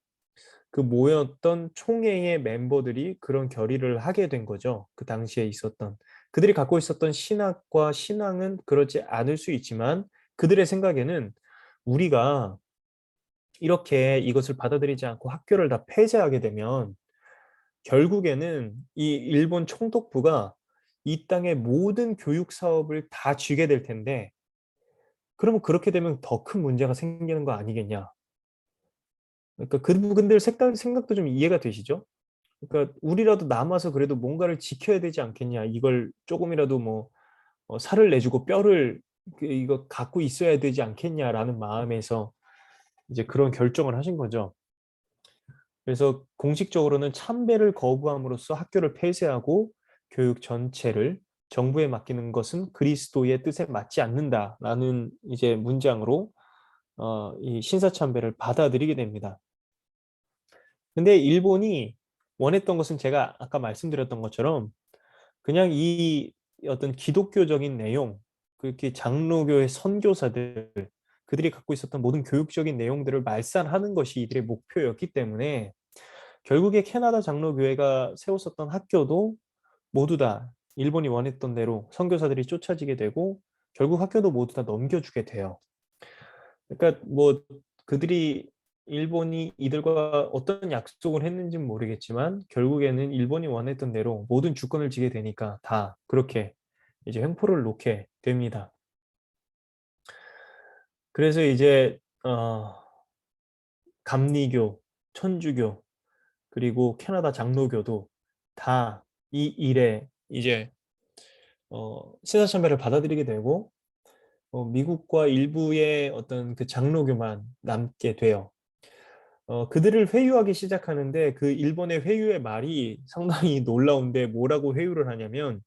[SPEAKER 1] 그 모였던 총회의 멤버들이 그런 결의를 하게 된 거죠. 그 당시에 있었던 그들이 갖고 있었던 신학과 신앙은 그렇지 않을 수 있지만, 그들의 생각에는 우리가 이렇게 이것을 받아들이지 않고 학교를 다 폐쇄하게 되면 결국에는 이 일본 총독부가 이 땅의 모든 교육 사업을 다 쥐게 될 텐데, 그러면 그렇게 되면 더 큰 문제가 생기는 거 아니겠냐. 그러니까 그분들 생각도 좀 이해가 되시죠? 그러니까 우리라도 남아서 그래도 뭔가를 지켜야 되지 않겠냐. 이걸 조금이라도 뭐 살을 내주고 뼈를 이거 갖고 있어야 되지 않겠냐라는 마음에서 이제 그런 결정을 하신 거죠. 그래서 공식적으로는 참배를 거부함으로써 학교를 폐쇄하고 교육 전체를 정부에 맡기는 것은 그리스도의 뜻에 맞지 않는다라는 이제 문장으로 이 신사참배를 받아들이게 됩니다. 근데 일본이 원했던 것은 제가 아까 말씀드렸던 것처럼 그냥 이 어떤 기독교적인 내용, 그렇게 장로교의 선교사들, 그들이 갖고 있었던 모든 교육적인 내용들을 말살하는 것이 이들의 목표였기 때문에 결국에 캐나다 장로교회가 세웠었던 학교도 모두 다 일본이 원했던 대로 선교사들이 쫓아지게 되고 결국 학교도 모두 다 넘겨주게 돼요. 그러니까 뭐 그들이 일본이 이들과 어떤 약속을 했는지는 모르겠지만 결국에는 일본이 원했던 대로 모든 주권을 쥐게 되니까 다 그렇게 이제 횡포를 놓게 됩니다. 그래서 이제 감리교, 천주교, 그리고 캐나다 장로교도 다 이 일에 이제 신사참배를 받아들이게 되고 미국과 일부의 어떤 그 장로교만 남게 돼요. 그들을 회유하기 시작하는데 그 일본의 회유의 말이 상당히 놀라운데 뭐라고 회유를 하냐면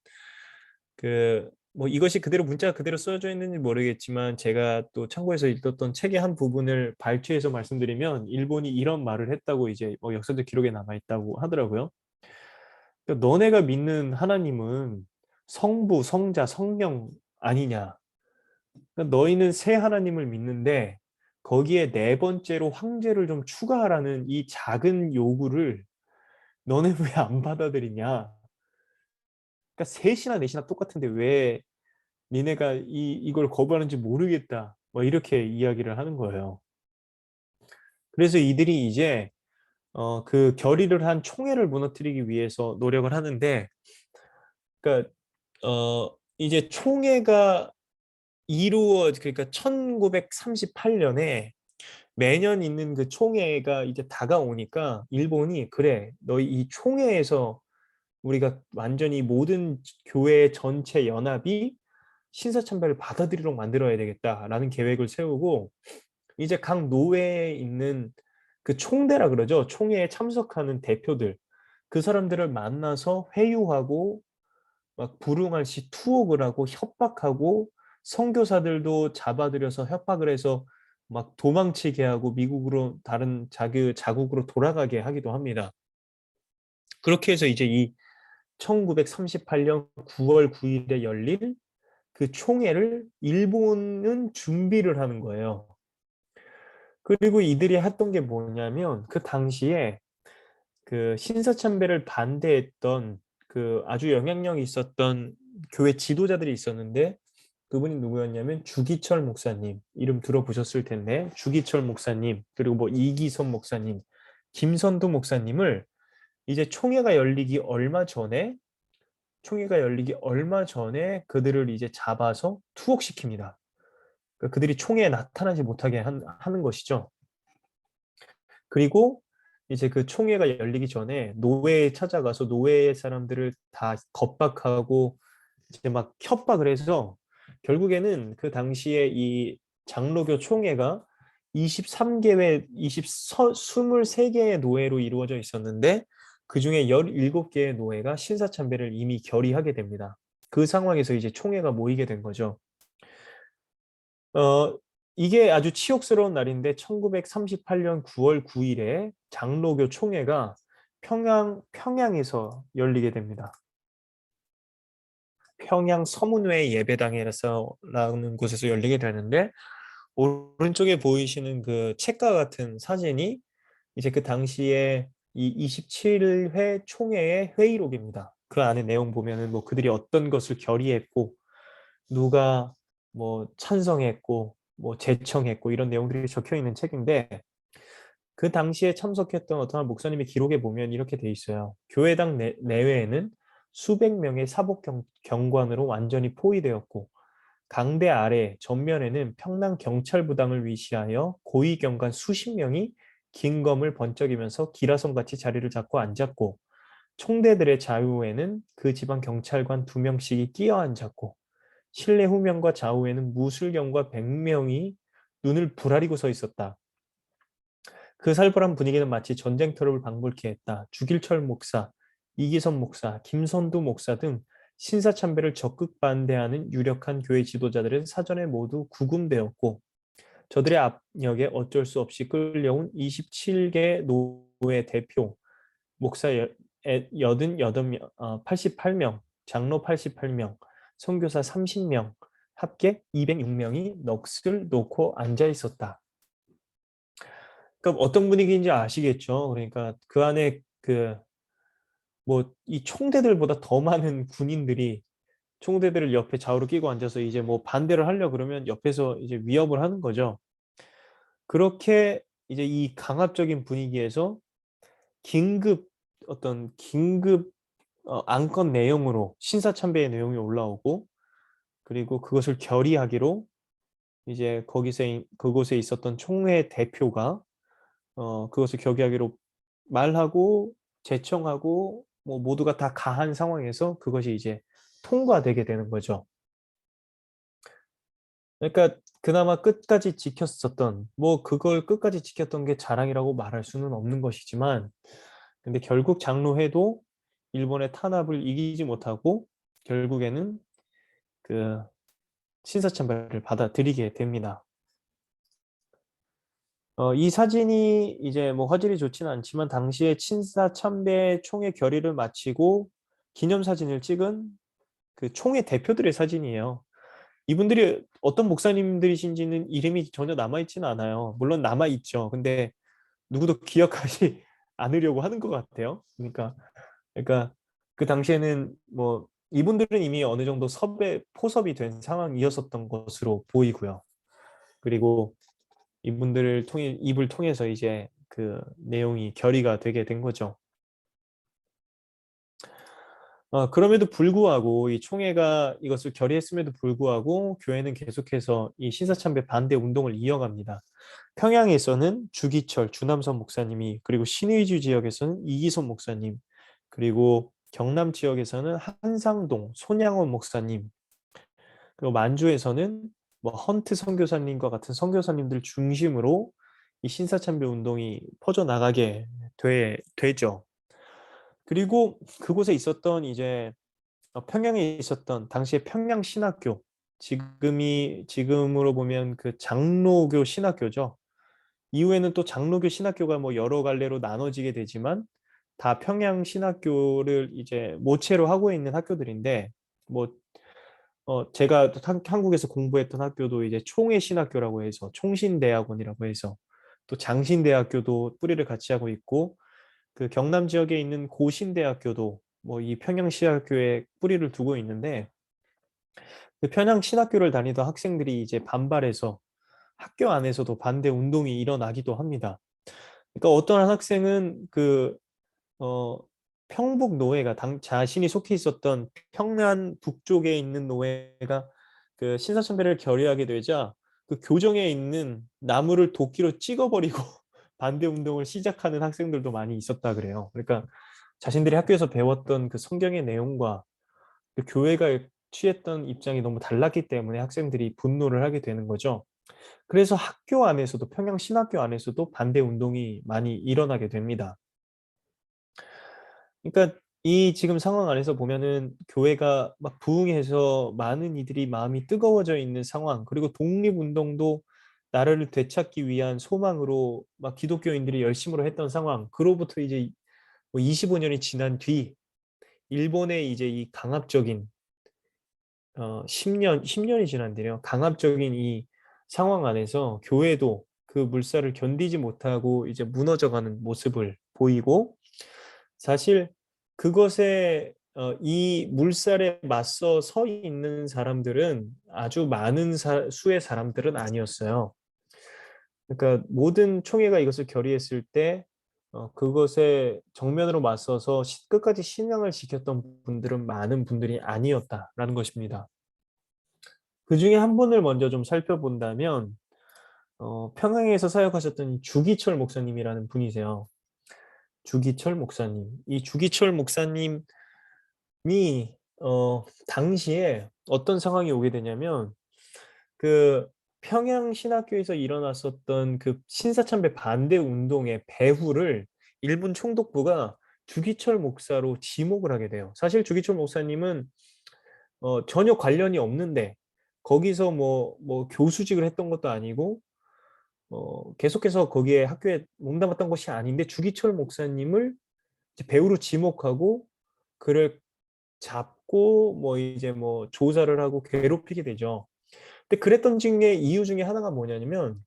[SPEAKER 1] 뭐 이것이 그대로 문자 그대로 써져 있는지 모르겠지만 제가 또 참고해서 읽었던 책의 한 부분을 발췌해서 말씀드리면 일본이 이런 말을 했다고 이제 뭐 역사적 기록에 남아 있다고 하더라고요. 그러니까 너네가 믿는 하나님은 성부, 성자, 성령 아니냐? 그러니까 너희는 세 하나님을 믿는데 거기에 네 번째로 황제를 좀 추가하라는 이 작은 요구를 너네 왜 안 받아들이냐? 그러니까 셋이나 넷이나 똑같은데 왜 니네가 이걸 거부하는지 모르겠다. 뭐 이렇게 이야기를 하는 거예요. 그래서 이들이 이제 그 결의를 한 총회를 무너뜨리기 위해서 노력을 하는데 그러니까 이제 총회가 그러니까 1938년에 매년 있는 그 총회가 이제 다가오니까 일본이 "그래. 너희 이 총회에서 우리가 완전히 모든 교회 전체 연합이 신사참배를 받아들이도록 만들어야 되겠다."라는 계획을 세우고 이제 각 노회에 있는 그 총대라 그러죠. 총회에 참석하는 대표들 그 사람들을 만나서 회유하고 막 불응할 시 투옥을 하고 협박하고 선교사들도 잡아들여서 협박을 해서 막 도망치게 하고 미국으로 다른 자국으로 돌아가게 하기도 합니다. 그렇게 해서 이제 이 1938년 9월 9일에 열릴 그 총회를 일본은 준비를 하는 거예요. 그리고 이들이 했던 게 뭐냐면 그 당시에 그 신사참배를 반대했던 그 아주 영향력이 있었던 교회 지도자들이 있었는데 그분이 누구였냐면 주기철 목사님 이름 들어보셨을 텐데 주기철 목사님 그리고 뭐 이기선 목사님, 김선도 목사님을 이제 총회가 열리기 얼마 전에 그들을 이제 잡아서 투옥시킵니다. 그러니까 그들이 총회에 나타나지 못하게 하는 것이죠. 그리고 이제 그 총회가 열리기 전에 노회에 찾아가서 노회의 사람들을 다 겁박하고 이제 막 협박을 해서 결국에는 그 당시에 이 장로교 총회가 23개회 20 23개의 노회로 이루어져 있었는데 그중에 17개의 노회가 신사참배를 이미 결의하게 됩니다. 그 상황에서 이제 총회가 모이게 된 거죠. 어 이게 아주 치욕스러운 날인데 1938년 9월 9일에 장로교 총회가 평양에서 열리게 됩니다. 평양 서문회 예배당에서라는 곳에서 열리게 되는데 오른쪽에 보이시는 그 책과 같은 사진이 이제 그 당시에 이 27회 총회의 회의록입니다. 그 안에 내용 보면은 뭐 그들이 어떤 것을 결의했고 누가 뭐 찬성했고 뭐 제청했고 이런 내용들이 적혀 있는 책인데 그 당시에 참석했던 어떤 한 목사님의 기록에 보면 이렇게 돼 있어요. 교회당 내외에는 수백 명의 사복 경관으로 완전히 포위되었고 강대 아래 전면에는 평남 경찰부당을 위시하여 고위 경관 수십 명이 긴검을 번쩍이면서 기라성같이 자리를 잡고 앉았고 총대들의 좌우에는 그 지방 경찰관 2명씩이 끼어 앉았고 실내 후면과 좌우에는 무술경과 100명이 눈을 부라리고 서 있었다. 그 살벌한 분위기는 마치 전쟁터를 방불케 했다. 주길철 목사, 이기선 목사, 김선두 목사 등 신사참배를 적극 반대하는 유력한 교회 지도자들은 사전에 모두 구금되었고 저들의 압력에 어쩔 수 없이 끌려온 27개 노회 대표, 목사 88명, 88명, 장로 88명, 선교사 30명, 합계 206명이 넋을 놓고 앉아 있었다. 그러니까 어떤 분위기인지 아시겠죠? 그러니까 그 안에 뭐 이 총대들보다 더 많은 군인들이 총대들을 옆에 좌우로 끼고 앉아서 이제 뭐 반대를 하려 그러면 옆에서 이제 위협을 하는 거죠. 그렇게 이제 이 강압적인 분위기에서 긴급 긴급 안건 내용으로 신사참배의 내용이 올라오고 그리고 그것을 결의하기로 이제 그곳에 있었던 총회 대표가 그것을 결의하기로 말하고 제청하고 뭐 모두가 다 가한 상황에서 그것이 이제 통과되게 되는 거죠. 그러니까 그나마 끝까지 지켰었던, 뭐 그걸 끝까지 지켰던 게 자랑이라고 말할 수는 없는 것이지만, 근데 결국 장로회도 일본의 탄압을 이기지 못하고 결국에는 그 신사참배를 받아들이게 됩니다. 이 사진이 이제 뭐 화질이 좋지는 않지만 당시에 친사참배 총회 결의를 마치고 기념사진을 찍은 그 총회 대표들의 사진이에요. 이분들이 어떤 목사님들이신지는 이름이 전혀 남아있지는 않아요. 물론 남아있죠. 근데 누구도 기억하지 않으려고 하는 것 같아요. 그러니까 그 당시에는 뭐 이분들은 이미 어느 정도 포섭이 된 상황이었었던 것으로 보이고요. 그리고 이분들을 통해 입을 통해서 이제 그 내용이 결의가 되게 된 거죠. 그럼에도 불구하고 이 총회가 이것을 결의했음에도 불구하고 교회는 계속해서 이 신사참배 반대 운동을 이어갑니다. 평양에서는 주기철, 주남선 목사님이, 그리고 신의주 지역에서는 이기선 목사님, 그리고 경남 지역에서는 한상동, 손양원 목사님, 그리고 만주에서는 뭐 헌트 선교사님과 같은 선교사님들 중심으로 이 신사참배 운동이 퍼져나가게 되죠. 그리고 그곳에 있었던 이제 평양에 있었던 당시에 평양신학교, 지금으로 보면 그 장로교 신학교죠. 이후에는 또 장로교 신학교가 뭐 여러 갈래로 나눠지게 되지만 다 평양신학교를 이제 모체로 하고 있는 학교들인데, 뭐 제가 또 한국에서 공부했던 학교도 이제 총회신학교라고 해서 총신대학원이라고 해서, 또 장신대학교도 뿌리를 같이 하고 있고, 그 경남 지역에 있는 고신대학교도 뭐 이 평양신학교에 뿌리를 두고 있는데, 그 평양신학교를 다니던 학생들이 이제 반발해서 학교 안에서도 반대 운동이 일어나기도 합니다. 그러니까 어떤 한 학생은 어, 평북 노회가 자신이 속해 있었던 평안 북쪽에 있는 노회가 그 신사참배를 결의하게 되자 그 교정에 있는 나무를 도끼로 찍어버리고 반대 운동을 시작하는 학생들도 많이 있었다 그래요. 그러니까 자신들이 학교에서 배웠던 그 성경의 내용과 그 교회가 취했던 입장이 너무 달랐기 때문에 학생들이 분노를 하게 되는 거죠. 그래서 학교 안에서도, 평양신학교 안에서도 반대 운동이 많이 일어나게 됩니다. 그러니까 이 지금 상황 안에서 보면은 교회가 막 부흥해서 많은 이들이 마음이 뜨거워져 있는 상황, 그리고 독립운동도 나라를 되찾기 위한 소망으로 막 기독교인들이 열심으로 했던 상황, 그로부터 이제 뭐 25년이 지난 뒤 일본의 이제 이 강압적인 10년이 지난데요. 강압적인 이 상황 안에서 교회도 그 물살을 견디지 못하고 이제 무너져가는 모습을 보이고, 사실 그것에 이 물살에 맞서 서 있는 사람들은 아주 많은 수의 사람들은 아니었어요. 그러니까 모든 총회가 이것을 결의했을 때 그것에 정면으로 맞서서 끝까지 신앙을 지켰던 분들은 많은 분들이 아니었다라는 것입니다. 그 중에 한 분을 먼저 좀 살펴본다면 평양에서 사역하셨던 주기철 목사님이라는 분이세요. 주기철 목사님. 이 주기철 목사님이 당시에 어떤 상황이 오게 되냐면, 그 평양 신학교에서 일어났었던 그 신사참배 반대 운동의 배후를 일본 총독부가 주기철 목사로 지목을 하게 돼요. 사실 주기철 목사님은 전혀 관련이 없는데 거기서 뭐 교수직을 했던 것도 아니고 계속해서 거기에 학교에 몸담았던 것이 아닌데 주기철 목사님을 이제 배우로 지목하고 그를 잡고 뭐 이제 뭐 조사를 하고 괴롭히게 되죠. 근데 그랬던 중에 이유 중에 하나가 뭐냐면,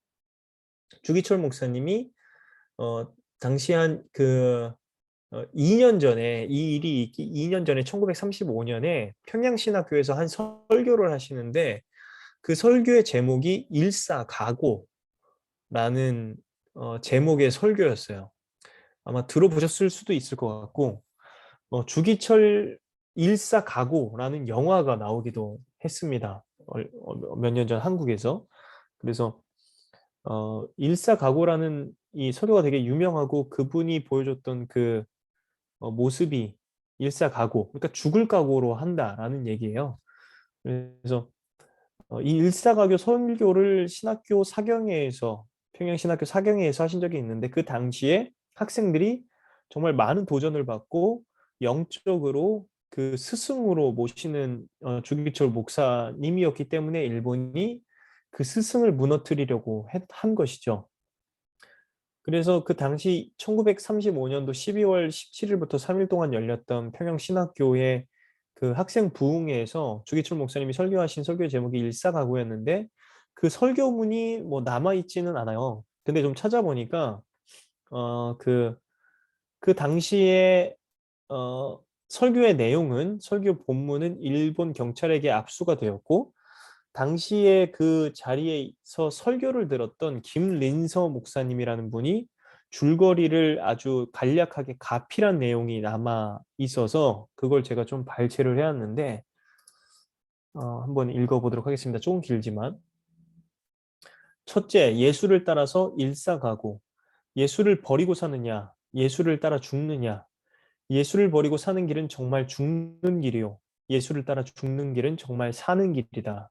[SPEAKER 1] 주기철 목사님이 어 당시 한 2년 전에 이 일이 있기 2년 전에 1935년에 평양신학교에서 한 설교를 하시는데, 그 설교의 제목이 일사가고라는 제목의 설교였어요. 아마 들어보셨을 수도 있을 것 같고, 주기철 일사가고라는 영화가 나오기도 했습니다. 몇 년 전 한국에서. 그래서 일사가고라는 이 설교가 되게 유명하고, 그분이 보여줬던 그 모습이 일사가고, 그러니까 죽을 각오로 한다라는 얘기예요. 그래서 이 일사가교 설교를 신학교 사경회에서 평양신학교 사경회에서 하신 적이 있는데 그 당시에 학생들이 정말 많은 도전을 받고 영적으로 그 스승으로 모시는 주기철 목사님이었기 때문에 일본이 그 스승을 무너뜨리려고 한 것이죠. 그래서 그 당시 1935년도 12월 17일부터 3일 동안 열렸던 평양신학교의 그 학생 부흥회에서 주기철 목사님이 설교하신 설교 제목이 일사가고였는데 그 설교문이 뭐 남아 있지는 않아요. 근데 좀 찾아보니까 그 당시에 설교의 내용은 설교 본문은 일본 경찰에게 압수가 되었고 당시에 그 자리에서 설교를 들었던 김린서 목사님이라는 분이 줄거리를 아주 간략하게 가필한 내용이 남아 있어서 그걸 제가 좀 발췌를 해왔는데 한번 읽어보도록 하겠습니다. 조금 길지만. 첫째, 예수를 따라서 일사가고 예수를 버리고 사느냐, 예수를 따라 죽느냐. 예수를 버리고 사는 길은 정말 죽는 길이요. 예수를 따라 죽는 길은 정말 사는 길이다.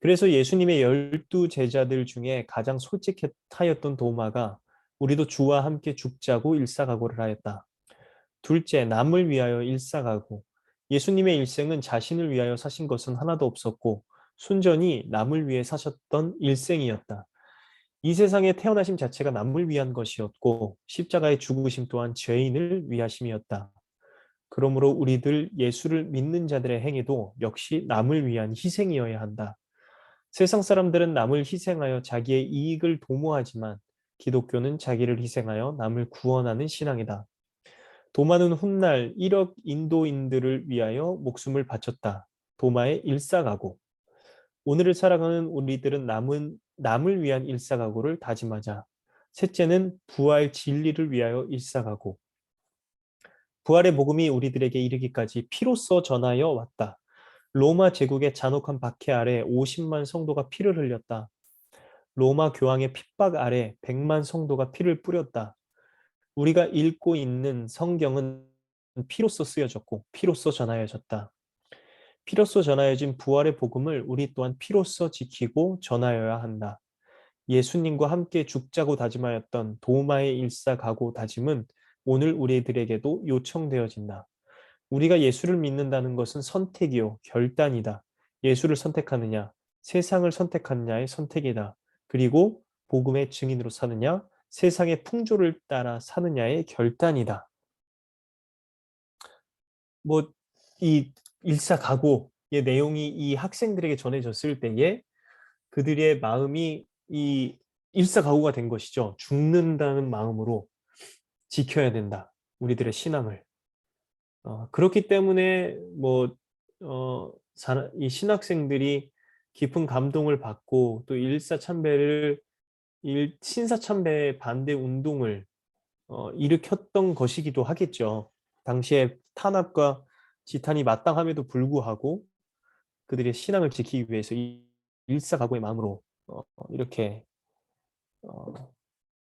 [SPEAKER 1] 그래서 예수님의 12 제자들 중에 가장 솔직하였던 도마가 우리도 주와 함께 죽자고 일사각오를 하였다. 둘째, 남을 위하여 일사각오. 예수님의 일생은 자신을 위하여 사신 것은 하나도 없었고 순전히 남을 위해 사셨던 일생이었다. 이 세상에 태어나심 자체가 남을 위한 것이었고 십자가의 죽으심 또한 죄인을 위하심이었다. 그러므로 우리들 예수를 믿는 자들의 행위도 역시 남을 위한 희생이어야 한다. 세상 사람들은 남을 희생하여 자기의 이익을 도모하지만 기독교는 자기를 희생하여 남을 구원하는 신앙이다. 도마는 훗날 1억 인도인들을 위하여 목숨을 바쳤다. 도마의 일사각오. 오늘을 살아가는 우리들은 남을 위한 일사각오를 다짐하자. 셋째는 부활 진리를 위하여 일사각오. 부활의 복음이 우리들에게 이르기까지 피로써 전하여 왔다. 로마 제국의 잔혹한 박해 아래 50만 성도가 피를 흘렸다. 로마 교황의 핍박 아래 100만 성도가 피를 뿌렸다. 우리가 읽고 있는 성경은 피로써 쓰여졌고 피로써 전하여졌다. 피로써 전하여진 부활의 복음을 우리 또한 피로써 지키고 전하여야 한다. 예수님과 함께 죽자고 다짐하였던 도마의 일사각오 다짐은 오늘 우리들에게도 요청되어진다. 우리가 예수를 믿는다는 것은 선택이요, 결단이다. 예수를 선택하느냐, 세상을 선택하느냐의 선택이다. 그리고 복음의 증인으로 사느냐, 세상의 풍조를 따라 사느냐의 결단이다. 뭐, 이 일사각오의 내용이 이 학생들에게 전해졌을 때에 그들의 마음이 이 일사각오가 된 것이죠. 죽는다는 마음으로 지켜야 된다. 우리들의 신앙을. 그렇기 때문에 이 신학생들이 깊은 감동을 받고 또 신사참배 반대 운동을 일으켰던 것이기도 하겠죠. 당시에 탄압과 지탄이 마땅함에도 불구하고 그들의 신앙을 지키기 위해서 이 일사각오의 마음으로 이렇게 어,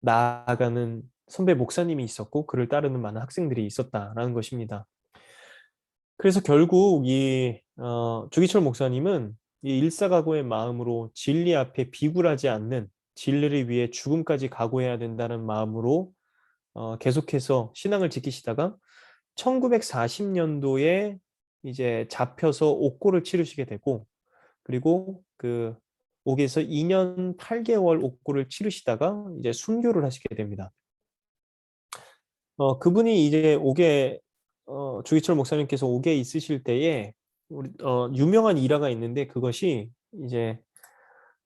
[SPEAKER 1] 나아가는 선배 목사님이 있었고 그를 따르는 많은 학생들이 있었다라는 것입니다. 그래서 결국 이 주기철 목사님은 이 일사각오의 마음으로 진리 앞에 비굴하지 않는 진리를 위해 죽음까지 각오해야 된다는 마음으로 계속해서 신앙을 지키시다가 1940년도에 이제 잡혀서 옥고를 치르시게 되고 그리고 그 옥에서 2년 8개월 옥고를 치르시다가 이제 순교를 하시게 됩니다. 그분이 이제 옥에 주기철 목사님께서 옥에 있으실 때에 유명한 일화가 있는데 그것이 이제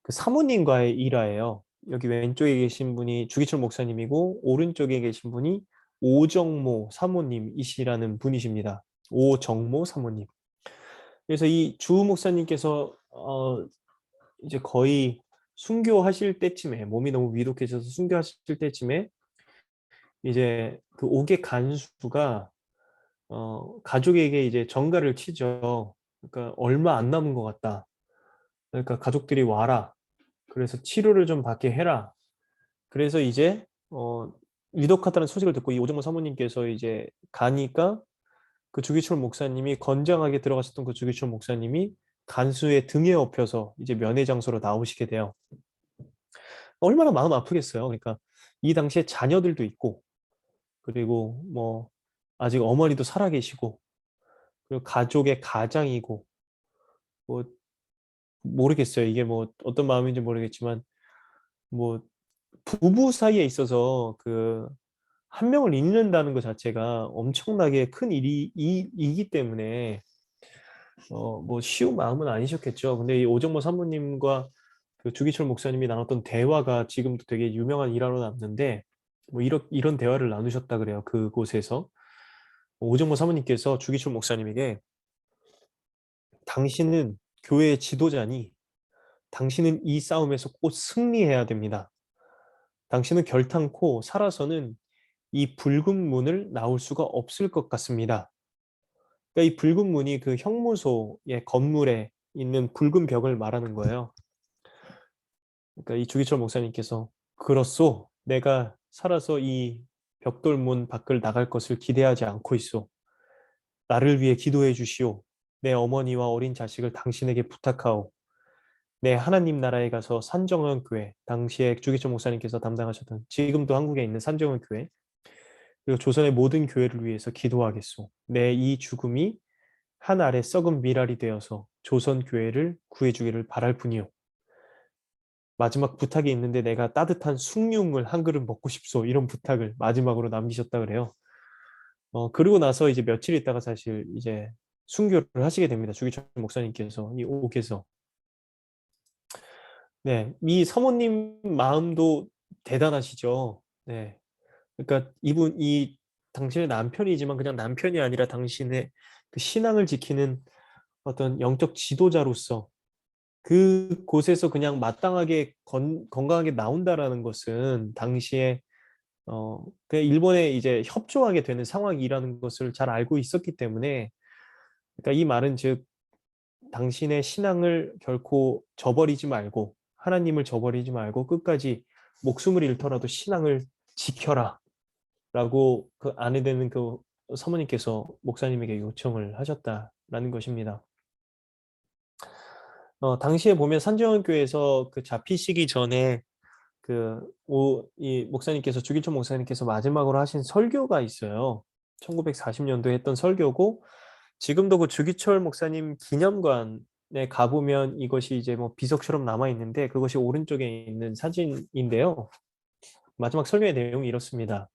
[SPEAKER 1] 그 사모님과의 일화예요. 여기 왼쪽에 계신 분이 주기철 목사님이고 오른쪽에 계신 분이 오정모 사모님이시라는 분이십니다. 오정모 사모님. 그래서 이 주 목사님께서 이제 거의 순교하실 때쯤에 몸이 너무 위독해져서 순교하실 때쯤에 이제 그 옥의 간수가 가족에게 이제 전가를 치죠. 그러니까 얼마 안 남은 것 같다. 그러니까 가족들이 와라. 그래서 치료를 좀 받게 해라. 그래서 이제 위독하다는 소식을 듣고 이 오정모 사모님께서 이제 가니까 그 주기철 목사님이 건장하게 들어가셨던 그 주기철 목사님이 간수의 등에 업혀서 이제 면회 장소로 나오시게 돼요. 얼마나 마음 아프겠어요. 그러니까 이 당시에 자녀들도 있고, 그리고 뭐 아직 어머니도 살아계시고, 그리고 가족의 가장이고, 뭐 모르겠어요. 이게 뭐 어떤 마음인지 모르겠지만, 뭐 부부 사이에 있어서 그 한 명을 잃는다는 것 자체가 엄청나게 큰 일이기 때문에 뭐 쉬운 마음은 아니셨겠죠. 근데 이 오정모 사모님과 그 주기철 목사님이 나눴던 대화가 지금도 되게 유명한 일화로 남는데, 뭐 이런 대화를 나누셨다 그래요. 그곳에서 오정모 사모님께서 주기철 목사님에게, 당신은 교회의 지도자니 당신은 이 싸움에서 꼭 승리해야 됩니다. 당신은 결탄코 살아서는 이 붉은 문을 나올 수가 없을 것 같습니다. 그러니까 이 붉은 문이 그 형무소의 건물에 있는 붉은 벽을 말하는 거예요. 그러니까 이 주기철 목사님께서, 그렇소, 내가 살아서 이 벽돌문 밖을 나갈 것을 기대하지 않고 있소. 나를 위해 기도해 주시오. 내 어머니와 어린 자식을 당신에게 부탁하오. 내 하나님 나라에 가서 산정원 교회, 당시에 주기철 목사님께서 담당하셨던, 지금도 한국에 있는 산정원 교회, 그리고 조선의 모든 교회를 위해서 기도하겠소. 내 이 죽음이 한 알의 썩은 미랄이 되어서 조선 교회를 구해주기를 바랄 뿐이오. 마지막 부탁이 있는데 내가 따뜻한 숭늉을 한 그릇 먹고 싶소. 이런 부탁을 마지막으로 남기셨다 그래요. 그리고 나서 이제 며칠 있다가 사실 이제 순교를 하시게 됩니다. 주기철 목사님께서 이 옥에서. 네, 이 사모님 마음도 대단하시죠. 네, 그러니까 이 당신의 남편이지만 그냥 남편이 아니라 당신의 그 신앙을 지키는 어떤 영적 지도자로서 그곳에서 그냥 마땅하게 건강하게 나온다라는 것은 당시에 그 일본에 이제 협조하게 되는 상황이라는 것을 잘 알고 있었기 때문에, 그러니까 이 말은 즉 당신의 신앙을 결코 저버리지 말고, 하나님을 저버리지 말고 끝까지 목숨을 잃더라도 신앙을 지켜라 라고 그 아내 되는 그 사모님께서 목사님에게 요청을 하셨다라는 것입니다. 당시에 보면 산정원 교회에서 그 잡히시기 전에 이 목사님께서, 주기철 목사님께서 마지막으로 하신 설교가 있어요. 1940년도에 했던 설교고, 지금도 그 주기철 목사님 기념관에 가보면 이것이 이제 뭐 비석처럼 남아 있는데, 그것이 오른쪽에 있는 사진인데요. 마지막 설교의 내용이 이렇습니다.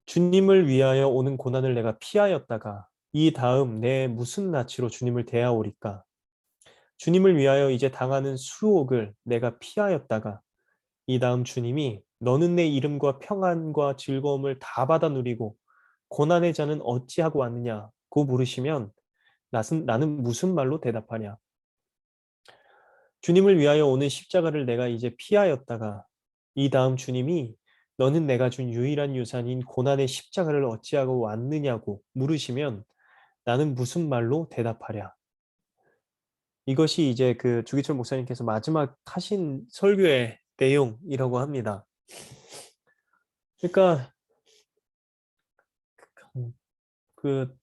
[SPEAKER 1] 주님을 위하여 오는 고난을 내가 피하였다가 이 다음 내 무슨 낯으로 주님을 대하오리까? 주님을 위하여 이제 당하는 수옥을 내가 피하였다가 이 다음 주님이 너는 내 이름과 평안과 즐거움을 다 받아 누리고 고난의 자는 어찌하고 왔느냐고 물으시면 나는 무슨 말로 대답하냐? 주님을 위하여 오는 십자가를 내가 이제 피하였다가 이 다음 주님이 너는 내가 준 유일한 유산인 고난의 십자가를 어찌하고 왔느냐고 물으시면 나는 무슨 말로 대답하랴? 이것이 이제 그 주기철 목사님께서 마지막 하신 설교의 내용이라고 합니다. 그러니까 그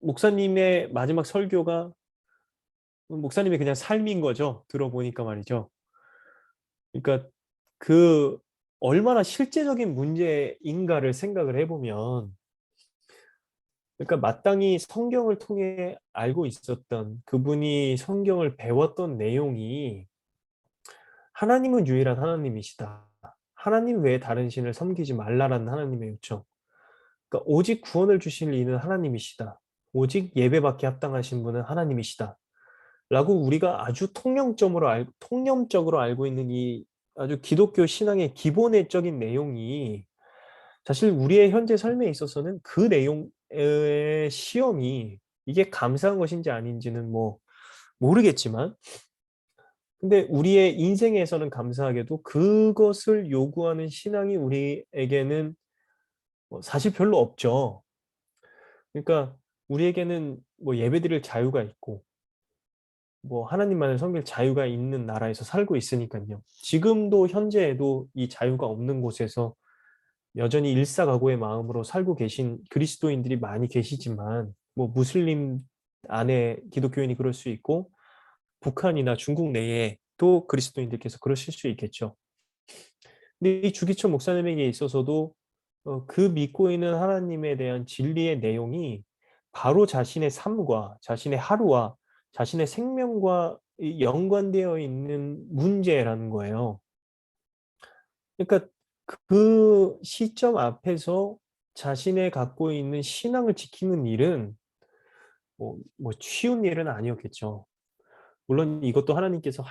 [SPEAKER 1] 목사님의 마지막 설교가 목사님의 그냥 삶인 거죠. 들어보니까 말이죠. 그러니까 그 얼마나 실제적인 문제인가를 생각을 해보면, 그러니까 마땅히 성경을 통해 알고 있었던 그분이 성경을 배웠던 내용이 하나님은 유일한 하나님이시다. 하나님 외에 다른 신을 섬기지 말라라는 하나님의 요청. 그러니까 오직 구원을 주실 이는 하나님이시다. 오직 예배받기 합당하신 분은 하나님이시다. 라고 우리가 아주 통념적으로 알고 있는 이 아주 기독교 신앙의 기본적인 내용이, 사실 우리의 현재 삶에 있어서는 그 내용의 시험이 이게 감사한 것인지 아닌지는 뭐 모르겠지만, 근데 우리의 인생에서는 감사하게도 그것을 요구하는 신앙이 우리에게는 사실 별로 없죠. 그러니까 우리에게는 뭐 예배드릴 자유가 있고 뭐 하나님만을 섬길 자유가 있는 나라에서 살고 있으니까요. 지금도 현재에도 이 자유가 없는 곳에서 여전히 일사각오의 마음으로 살고 계신 그리스도인들이 많이 계시지만, 뭐 무슬림들 안에 기독교인이 그럴 수 있고 북한이나 중국 내에 또 그리스도인들께서 그러실 수 있겠죠. 근데 이 주기철 목사님에게 있어서도 그 믿고 있는 하나님에 대한 진리의 내용이 바로 자신의 삶과 자신의 하루와 자신의 생명과 이 연관되어 있는 문제라는 거예요. 그러니까 그 시점 앞에서 자신의 갖고 있는 신앙을 지키는 일은 쉬운 일은 아니었겠죠. 물론 이것도 하나님께서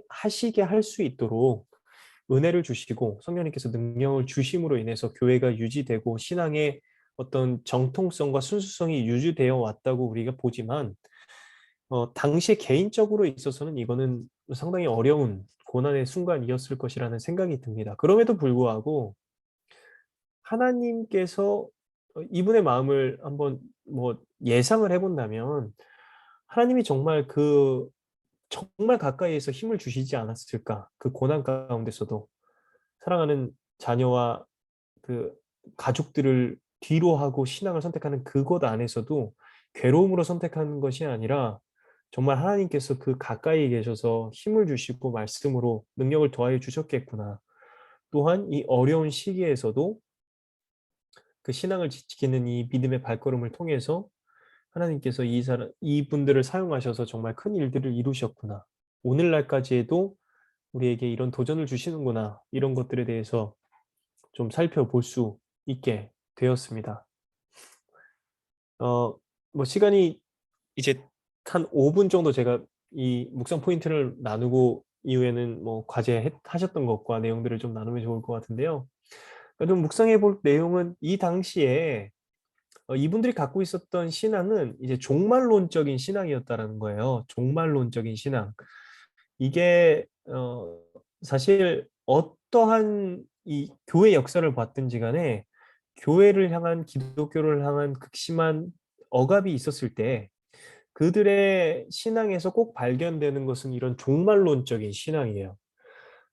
[SPEAKER 1] 하시게 할 수 있도록 은혜를 주시고 성령님께서 능력을 주심으로 인해서 교회가 유지되고 신앙의 어떤 정통성과 순수성이 유지되어 왔다고 우리가 보지만 당시에 개인적으로 있어서는 이거는 상당히 어려운 고난의 순간이었을 것이라는 생각이 듭니다. 그럼에도 불구하고 하나님께서 이분의 마음을 한번 예상을 해 본다면 하나님이 정말 가까이에서 힘을 주시지 않았을까? 그 고난 가운데서도 사랑하는 자녀와 그 가족들을 뒤로 하고 신앙을 선택하는 그것 안에서도 괴로움으로 선택하는 것이 아니라 정말 하나님께서 그 가까이 계셔서 힘을 주시고 말씀으로 능력을 더하여 주셨겠구나. 또한 이 어려운 시기에서도 그 신앙을 지키는 이 믿음의 발걸음을 통해서 하나님께서 이분들을 사용하셔서 정말 큰 일들을 이루셨구나. 오늘날까지에도 우리에게 이런 도전을 주시는구나. 이런 것들에 대해서 좀 살펴볼 수 있게 되었습니다. 시간이 이제 한 5분 정도 제가 이 묵상 포인트를 나누고 이후에는 하셨던 것과 내용들을 좀 나누면 좋을 것 같은데요. 좀 묵상해 볼 내용은 이 당시에 이분들이 갖고 있었던 신앙은 이제 종말론적인 신앙이었다라는 거예요. 종말론적인 신앙. 이게 사실 어떠한 이 교회 역사를 봤든지 간에 교회를 향한 기독교를 향한 극심한 억압이 있었을 때 그들의 신앙에서 꼭 발견되는 것은 이런 종말론적인 신앙이에요.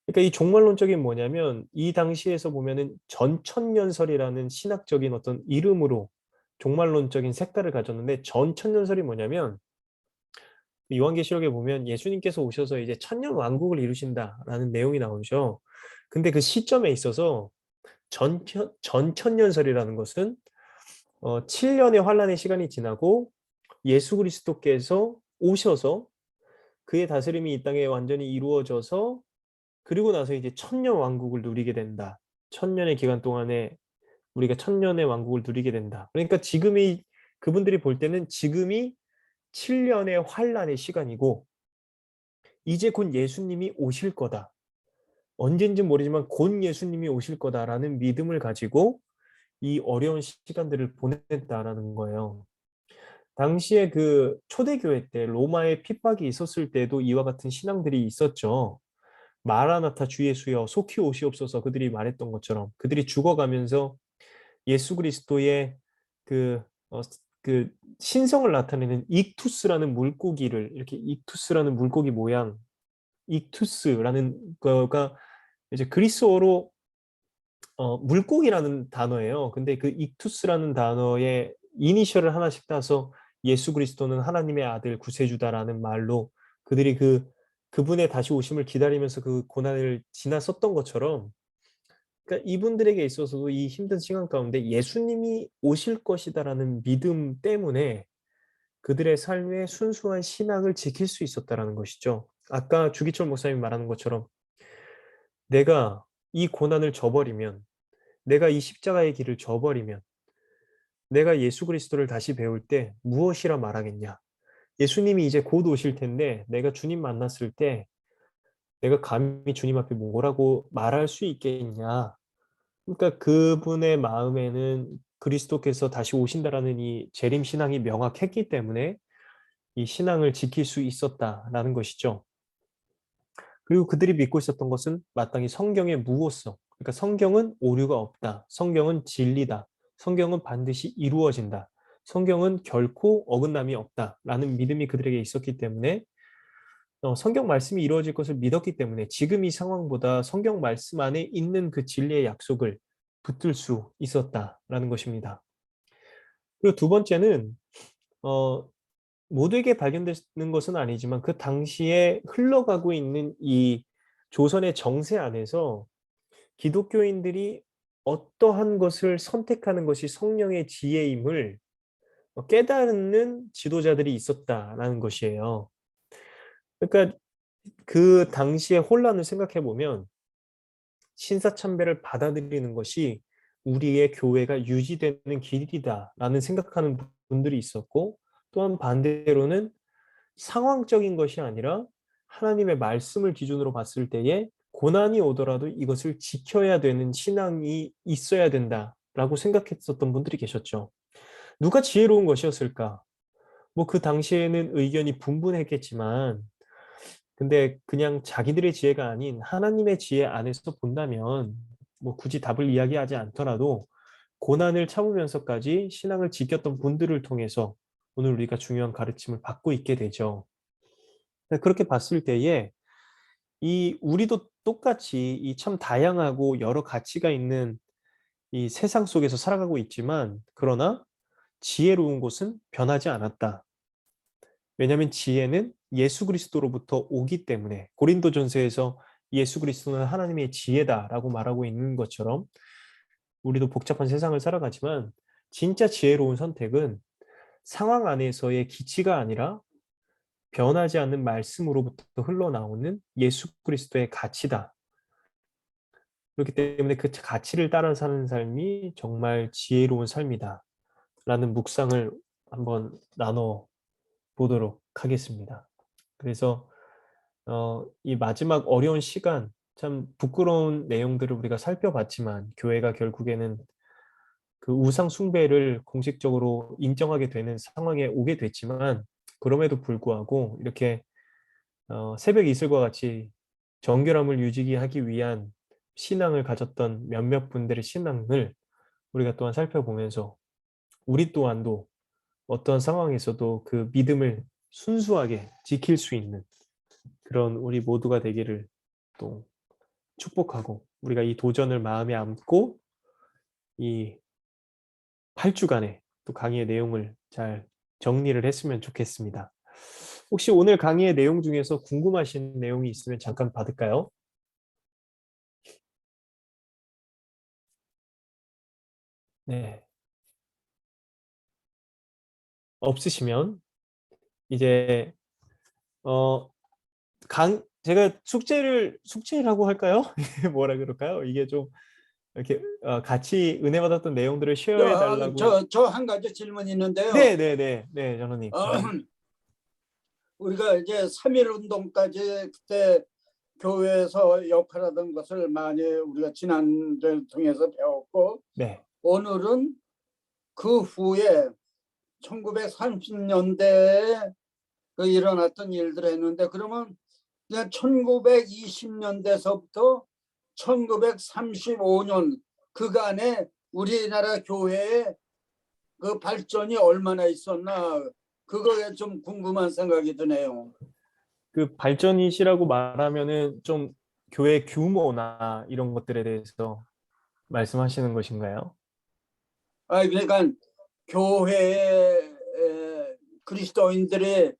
[SPEAKER 1] 그러니까 이 종말론적인 뭐냐면 이 당시에서 보면은 전천년설이라는 신학적인 어떤 이름으로 종말론적인 색깔을 가졌는데 전천년설이 뭐냐면 요한계시록에 보면 예수님께서 오셔서 이제 천년 왕국을 이루신다라는 내용이 나오죠. 근데 그 시점에 있어서 전천년설이라는 것은 7 년의 환란의 시간이 지나고 예수 그리스도께서 오셔서 그의 다스림이 이 땅에 완전히 이루어져서 그리고 나서 이제 천년 왕국을 누리게 된다. 천년의 기간 동안에 우리가 천년의 왕국을 누리게 된다. 그러니까 지금이 그분들이 볼 때는 지금이 7 년의 환란의 시간이고 이제 곧 예수님이 오실 거다. 언젠진 모르지만 곧 예수님이 오실 거다라는 믿음을 가지고 이 어려운 시간들을 보냈다라는 거예요. 당시에 그 초대교회 때 로마의 핍박이 있었을 때도 이와 같은 신앙들이 있었죠. 마라나타 주 예수여 속히 오시옵소서 그들이 말했던 것처럼 그들이 죽어가면서 예수 그리스도의 그 그 신성을 나타내는 익투스라는 물고기를 이렇게 익투스라는 물고기 모양 익투스라는 거가 이제 그리스어로 물고기라는 단어예요. 근데 그 익투스라는 단어에 이니셜을 하나씩 따서 예수 그리스도는 하나님의 아들 구세주다라는 말로 그들이 그분의 다시 오심을 기다리면서 그 고난을 지났었던 것처럼 그러니까 이분들에게 있어서도 이 힘든 시간 가운데 예수님이 오실 것이다라는 믿음 때문에 그들의 삶에 순수한 신앙을 지킬 수 있었다라는 것이죠. 아까 주기철 목사님이 말하는 것처럼 내가 이 고난을 져버리면 내가 이 십자가의 길을 져버리면 내가 예수 그리스도를 다시 배울 때 무엇이라 말하겠냐. 예수님이 이제 곧 오실 텐데 내가 주님 만났을 때 내가 감히 주님 앞에 뭐라고 말할 수 있겠냐. 그러니까 그분의 마음에는 그리스도께서 다시 오신다라는 이 재림 신앙이 명확했기 때문에 이 신앙을 지킬 수 있었다라는 것이죠. 그리고 그들이 믿고 있었던 것은 마땅히 성경의 무호성. 그러니까 성경은 오류가 없다. 성경은 진리다. 성경은 반드시 이루어진다. 성경은 결코 어긋남이 없다라는 믿음이 그들에게 있었기 때문에 성경 말씀이 이루어질 것을 믿었기 때문에 지금 이 상황보다 성경 말씀 안에 있는 그 진리의 약속을 붙들 수 있었다라는 것입니다. 그리고 두 번째는 어 모두에게 발견되는 것은 아니지만 그 당시에 흘러가고 있는 이 조선의 정세 안에서 기독교인들이 어떠한 것을 선택하는 것이 성령의 지혜임을 깨닫는 지도자들이 있었다라는 것이에요. 그러니까 그 당시의 혼란을 생각해 보면 신사참배를 받아들이는 것이 우리의 교회가 유지되는 길이다라는 생각하는 분들이 있었고, 또한 반대로는 상황적인 것이 아니라 하나님의 말씀을 기준으로 봤을 때에 고난이 오더라도 이것을 지켜야 되는 신앙이 있어야 된다라고 생각했었던 분들이 계셨죠. 누가 지혜로운 것이었을까? 뭐 그 당시에는 의견이 분분했겠지만, 근데 그냥 자기들의 지혜가 아닌 하나님의 지혜 안에서 본다면 뭐 굳이 답을 이야기하지 않더라도 고난을 참으면서까지 신앙을 지켰던 분들을 통해서 오늘 우리가 중요한 가르침을 받고 있게 되죠. 그렇게 봤을 때에 이 우리도 똑같이 이 참 다양하고 여러 가치가 있는 이 세상 속에서 살아가고 있지만, 그러나 지혜로운 곳은 변하지 않았다. 왜냐하면 지혜는 예수 그리스도로부터 오기 때문에, 고린도전서에서 예수 그리스도는 하나님의 지혜다라고 말하고 있는 것처럼 우리도 복잡한 세상을 살아가지만 진짜 지혜로운 선택은 상황 안에서의 기치가 아니라 변하지 않는 말씀으로부터 흘러나오는 예수 그리스도의 가치다. 그렇기 때문에 그 가치를 따라 사는 삶이 정말 지혜로운 삶이다. 라는 묵상을 한번 나눠 보도록 하겠습니다. 그래서 이 마지막 어려운 시간, 참 부끄러운 내용들을 우리가 살펴봤지만 교회가 결국에는 그 우상 숭배를 공식적으로 인정하게 되는 상황에 오게 됐지만, 그럼에도 불구하고 이렇게 새벽 이슬과 같이 정결함을 유지하기 위한 신앙을 가졌던 몇몇 분들의 신앙을 우리가 또한 살펴보면서 우리 또한도 어떤 상황에서도 그 믿음을 순수하게 지킬 수 있는 그런 우리 모두가 되기를 또 축복하고, 우리가 이 도전을 마음에 안고 이 8주간의 또 강의의 내용을 잘 정리를 했으면 좋겠습니다. 혹시 오늘 강의의 내용 중에서 궁금하신 내용이 있으면 잠깐 받을까요? 네. 없으시면 이제 어 제가 숙제라고 할까요? 뭐라 그럴까요? 이게 좀 이렇게 같이 은혜 받았던 내용들을 쉐어해 달라고.
[SPEAKER 2] 저 한 가지 질문이 있는데요.
[SPEAKER 1] 네네네. 네, 전원님.
[SPEAKER 2] 우리가 이제 3.1 운동까지 그때 교회에서 역할하던 것을 많이 우리가 지난주를 통해서 배웠고,
[SPEAKER 1] 네.
[SPEAKER 2] 오늘은 그 후에 1930년대에 그 일어났던 일들을 했는데, 그러면 그냥 1920년대서부터 1935년 그간에 우리나라 교회의 그 발전이 얼마나 있었나, 그거에 좀 궁금한 생각이 드네요.
[SPEAKER 1] 그 발전이시라고 말하면은 좀 교회 규모나 이런 것들에 대해서 말씀하시는 것인가요?
[SPEAKER 2] 그러니까 교회의 그리스도인들이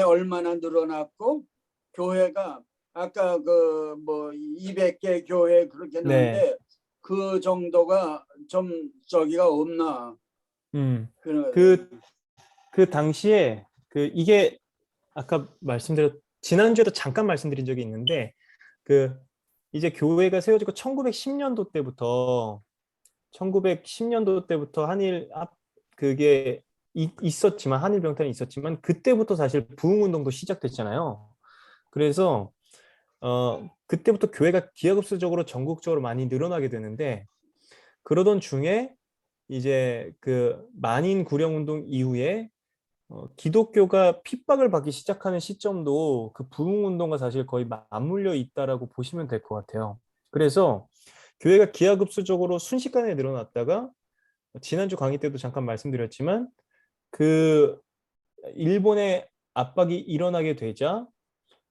[SPEAKER 2] 얼마나 늘어났고, 교회가 아까 그 뭐 200개 교회 그렇게
[SPEAKER 1] 네.
[SPEAKER 2] 했는데 그 정도가 좀 저기가 없나.
[SPEAKER 1] 그, 그 당시에 이게 아까 지난주에도 잠깐 말씀드린 적이 있는데, 그 이제 교회가 세워지고 1910년도 때부터 그게 있었지만, 한일 병탄이 있었지만 그때부터 사실 부흥 운동도 시작됐잖아요. 그래서 그때부터 교회가 기하급수적으로 전국적으로 많이 늘어나게 되는데, 그러던 중에 이제 그 만인 구령 운동 이후에 기독교가 핍박을 받기 시작하는 시점도 그 부흥 운동과 사실 거의 맞물려 있다라고 보시면 될 것 같아요. 그래서 교회가 기하급수적으로 순식간에 늘어났다가, 지난주 강의 때도 잠깐 말씀드렸지만 그 일본의 압박이 일어나게 되자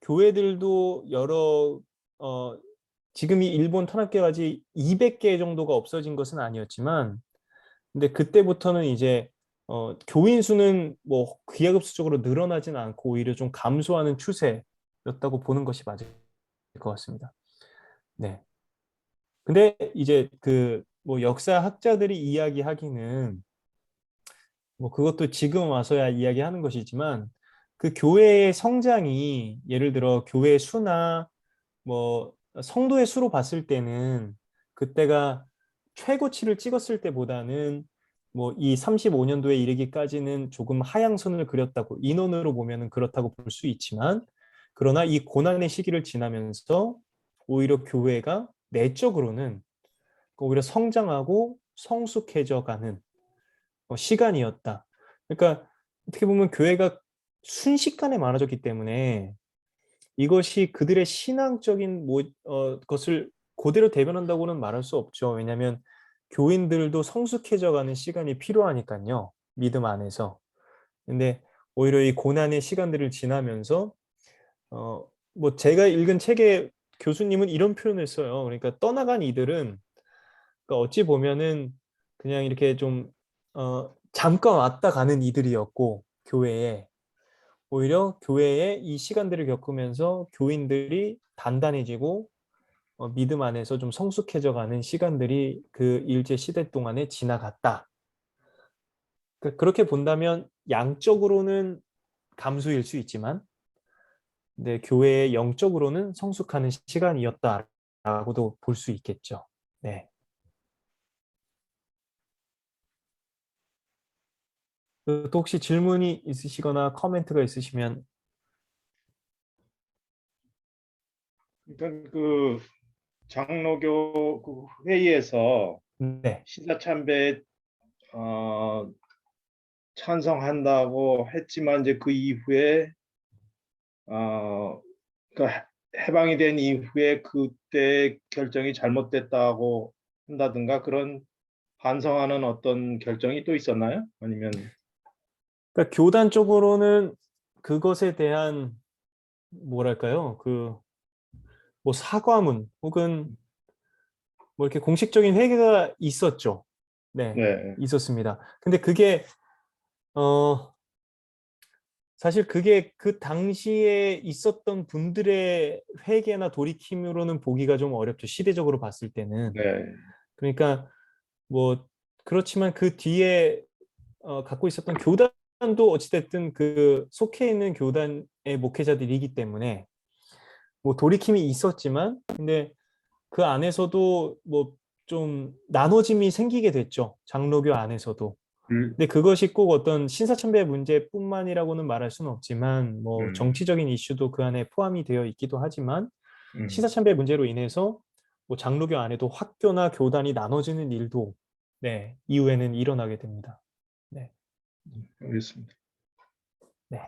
[SPEAKER 1] 교회들도 어, 지금이 일본 탄압계가 200개 정도가 없어진 것은 아니었지만, 근데 그때부터는 이제 교인 수는 뭐 기하급수적으로 늘어나진 않고 오히려 좀 감소하는 추세였다고 보는 것이 맞을 것 같습니다. 네. 근데 이제 그 뭐 역사학자들이 이야기하기는 뭐 그것도 지금 와서야 이야기하는 것이지만 그 교회의 성장이 예를 들어 교회 수나 뭐 성도의 수로 봤을 때는 그때가 최고치를 찍었을 때보다는 뭐 이 35년도에 이르기까지는 조금 하향선을 그렸다고 인원으로 보면은 그렇다고 볼 수 있지만 그러나 이 고난의 시기를 지나면서 오히려 교회가 내적으로는 오히려 성장하고 성숙해져 가는 시간이었다. 그러니까 어떻게 보면 교회가 순식간에 많아졌기 때문에 이것이 그들의 신앙적인 것을 그대로 대변한다고는 말할 수 없죠. 왜냐하면 교인들도 성숙해져 가는 시간이 필요하니까요. 믿음 안에서. 근데 오히려 이 고난의 시간들을 지나면서 뭐 제가 읽은 책의 교수님은 이런 표현을 써요. 그러니까 떠나간 이들은 그러니까 어찌 보면은 그냥 이렇게 좀 잠깐 왔다 가는 이들이었고 교회에 오히려 교회에 이 시간들을 겪으면서 교인들이 단단해지고 믿음 안에서 좀 성숙해져 가는 시간들이 그 일제 시대 동안에 지나갔다. 그렇게 본다면 양적으로는 감수일 수 있지만 네, 교회의 영적으로는 성숙하는 시간이었다라고도 볼 수 있겠죠. 네. 또 혹시 질문이 있으시거나 코멘트가 있으시면
[SPEAKER 3] 그러니까 그 장로교 그 회의에서
[SPEAKER 1] 네.
[SPEAKER 3] 시사참배에 어, 찬성한다고 했지만 이제 그 이후에 그러니까 해방이 된 이후에 그때 결정이 잘못됐다고 한다든가 그런 반성하는 어떤 결정이 또 있었나요? 아니면
[SPEAKER 1] 그러니까 교단 쪽으로는 그것에 대한 뭐랄까요? 그 뭐 사과문 혹은 뭐 이렇게 공식적인 회개가 있었죠. 네,
[SPEAKER 3] 네,
[SPEAKER 1] 있었습니다. 근데 그게 어 사실 그게 그 당시에 있었던 분들의 회개나 돌이킴으로는 보기가 좀 어렵죠. 시대적으로 봤을 때는.
[SPEAKER 3] 네,
[SPEAKER 1] 그러니까 뭐 그렇지만 그 뒤에 갖고 있었던 교단도 어찌됐든 그 속해 있는 교단의 목회자들이기 때문에 뭐 돌이킴이 있었지만 근데 그 안에서도 뭐 좀 나눠짐이 생기게 됐죠. 장로교 안에서도.
[SPEAKER 3] 음,
[SPEAKER 1] 근데 그것이 꼭 어떤 신사참배 문제뿐만이라고는 말할 수는 없지만 뭐
[SPEAKER 3] 음,
[SPEAKER 1] 정치적인 이슈도 그 안에 포함이 되어 있기도 하지만
[SPEAKER 3] 음,
[SPEAKER 1] 신사참배 문제로 인해서 뭐 장로교 안에도 학교나 교단이 나눠지는 일도 네, 이후에는 일어나게 됩니다. 네.
[SPEAKER 3] 알겠습니다.
[SPEAKER 1] 네.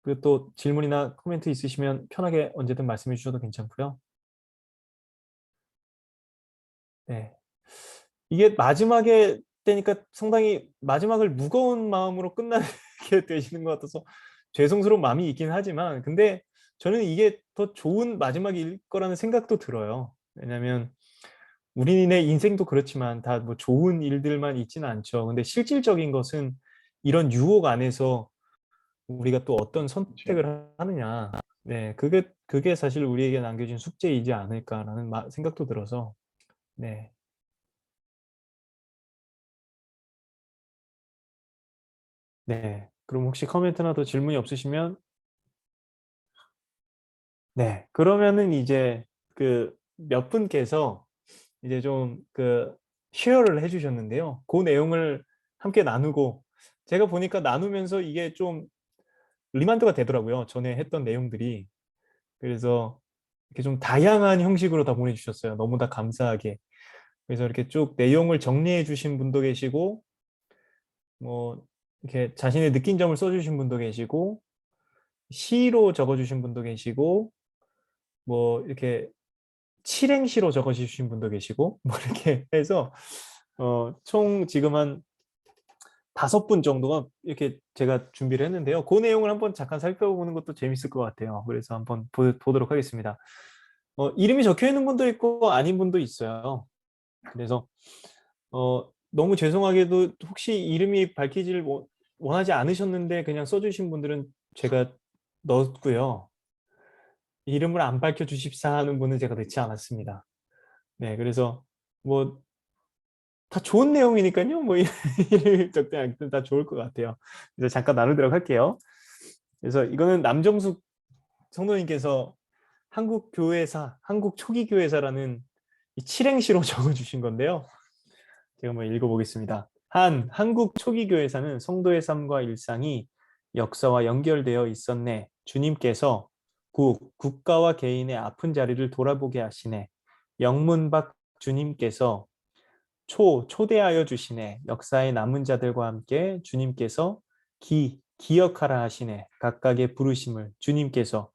[SPEAKER 1] 그리고 또 질문이나 코멘트 있으시면 편하게 언제든 말씀해 주셔도 괜찮고요. 네. 이게 마지막에 되니까 상당히 마지막을 무거운 마음으로 끝나게 되시는 것 같아서 죄송스러운 마음이 있긴 하지만 근데 저는 이게 더 좋은 마지막일 거라는 생각도 들어요. 왜냐하면 우리네 인생도 그렇지만 다 뭐 좋은 일들만 있지는 않죠. 근데 실질적인 것은 이런 유혹 안에서 우리가 또 어떤
[SPEAKER 3] 그렇죠.
[SPEAKER 1] 선택을 하느냐. 네, 그게 사실 우리에게 남겨진 숙제이지 않을까라는 생각도 들어서 네. 네. 그럼 혹시 코멘트나 더 질문이 없으시면 네. 그러면은 이제 그 몇 분께서 이제 좀 그 쉐어를 해 주셨는데요. 그 내용을 함께 나누고 제가 보니까 나누면서 이게 좀 리마인드가 되더라고요, 전에 했던 내용들이. 그래서 이렇게 좀 다양한 형식으로 다 보내 주셨어요, 너무 다 감사하게. 그래서 이렇게 쭉 내용을 정리해 주신 분도 계시고 뭐 이렇게 자신의 느낀 점을 써 주신 분도 계시고 시로 적어 주신 분도 계시고 뭐 이렇게 칠행시로 적어 주신 분도 계시고 뭐 이렇게 해서 총 지금 한 5분 정도가 이렇게 제가 준비를 했는데요. 그 내용을 한번 잠깐 살펴보는 것도 재밌을 것 같아요. 그래서 한번 보도록 하겠습니다. 이름이 적혀 있는 분도 있고 아닌 분도 있어요. 그래서 너무 죄송하게도 혹시 이름이 밝히지를 원하지 않으셨는데 그냥 써주신 분들은 제가 넣었고요. 이름을 안 밝혀주십사 하는 분은 제가 넣지 않았습니다. 네, 그래서 뭐 다 좋은 내용이니까요. 뭐 이름을 적지 않든 다 좋을 것 같아요. 그래서 잠깐 나누도록 할게요. 그래서 이거는 남정숙 성도님께서 한국 교회사, 한국 초기 교회사라는 이 칠행시로 적어주신 건데요. 제가 한번 읽어보겠습니다. 한국 초기 교회사는 성도의 삶과 일상이 역사와 연결되어 있었네. 주님께서 국가와 개인의 아픈 자리를 돌아보게 하시네. 영문박 주님께서 초대하여 주시네. 역사의 남은 자들과 함께 주님께서 기억하라 하시네. 각각의 부르심을 주님께서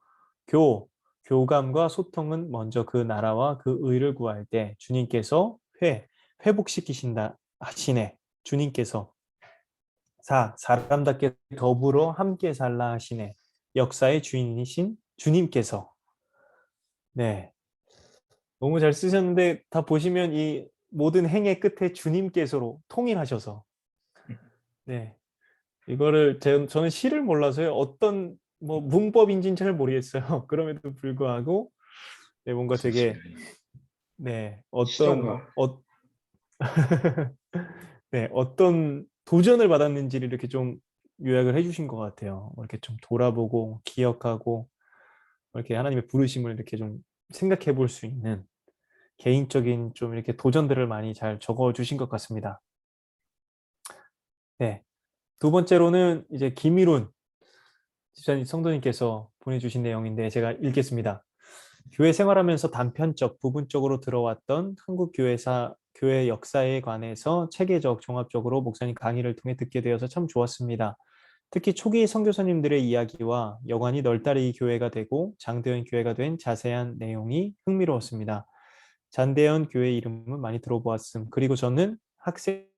[SPEAKER 1] 교감과 소통은 먼저 그 나라와 그 의를 구할 때 주님께서 회복시키신다 하시네. 주님께서 사람답게 더불어 함께 살라 하시네. 역사의 주인이신 주님께서. 네, 너무 잘 쓰셨는데 다 보시면 이 모든 행의 끝에 주님께서로 통일하셔서, 네, 이거를 저는 시를 몰라서요. 어떤 뭐 문법인지는 잘 모르겠어요. 그럼에도 불구하고 네, 뭔가 되게 네,
[SPEAKER 3] 시정가.
[SPEAKER 1] 네, 어떤 도전을 받았는지를 이렇게 좀 요약을 해주신 것 같아요. 이렇게 좀 돌아보고 기억하고 이렇게 하나님의 부르심을 이렇게 좀 생각해 볼 수 있는 개인적인 좀 이렇게 도전들을 많이 잘 적어 주신 것 같습니다. 네. 두 번째로는 이제 김일훈 집사님 성도님께서 보내주신 내용인데 제가 읽겠습니다. 교회 생활하면서 단편적, 부분적으로 들어왔던 한국 교회 역사에 관해서 체계적, 종합적으로 목사님 강의를 통해 듣게 되어서 참 좋았습니다. 특히 초기 선교사님들의 이야기와 여관이 널따리 교회가 되고 장대현 교회가 된 자세한 내용이 흥미로웠습니다. 잔대현 교회 이름은 많이 들어보았음. 그리고 저는 학생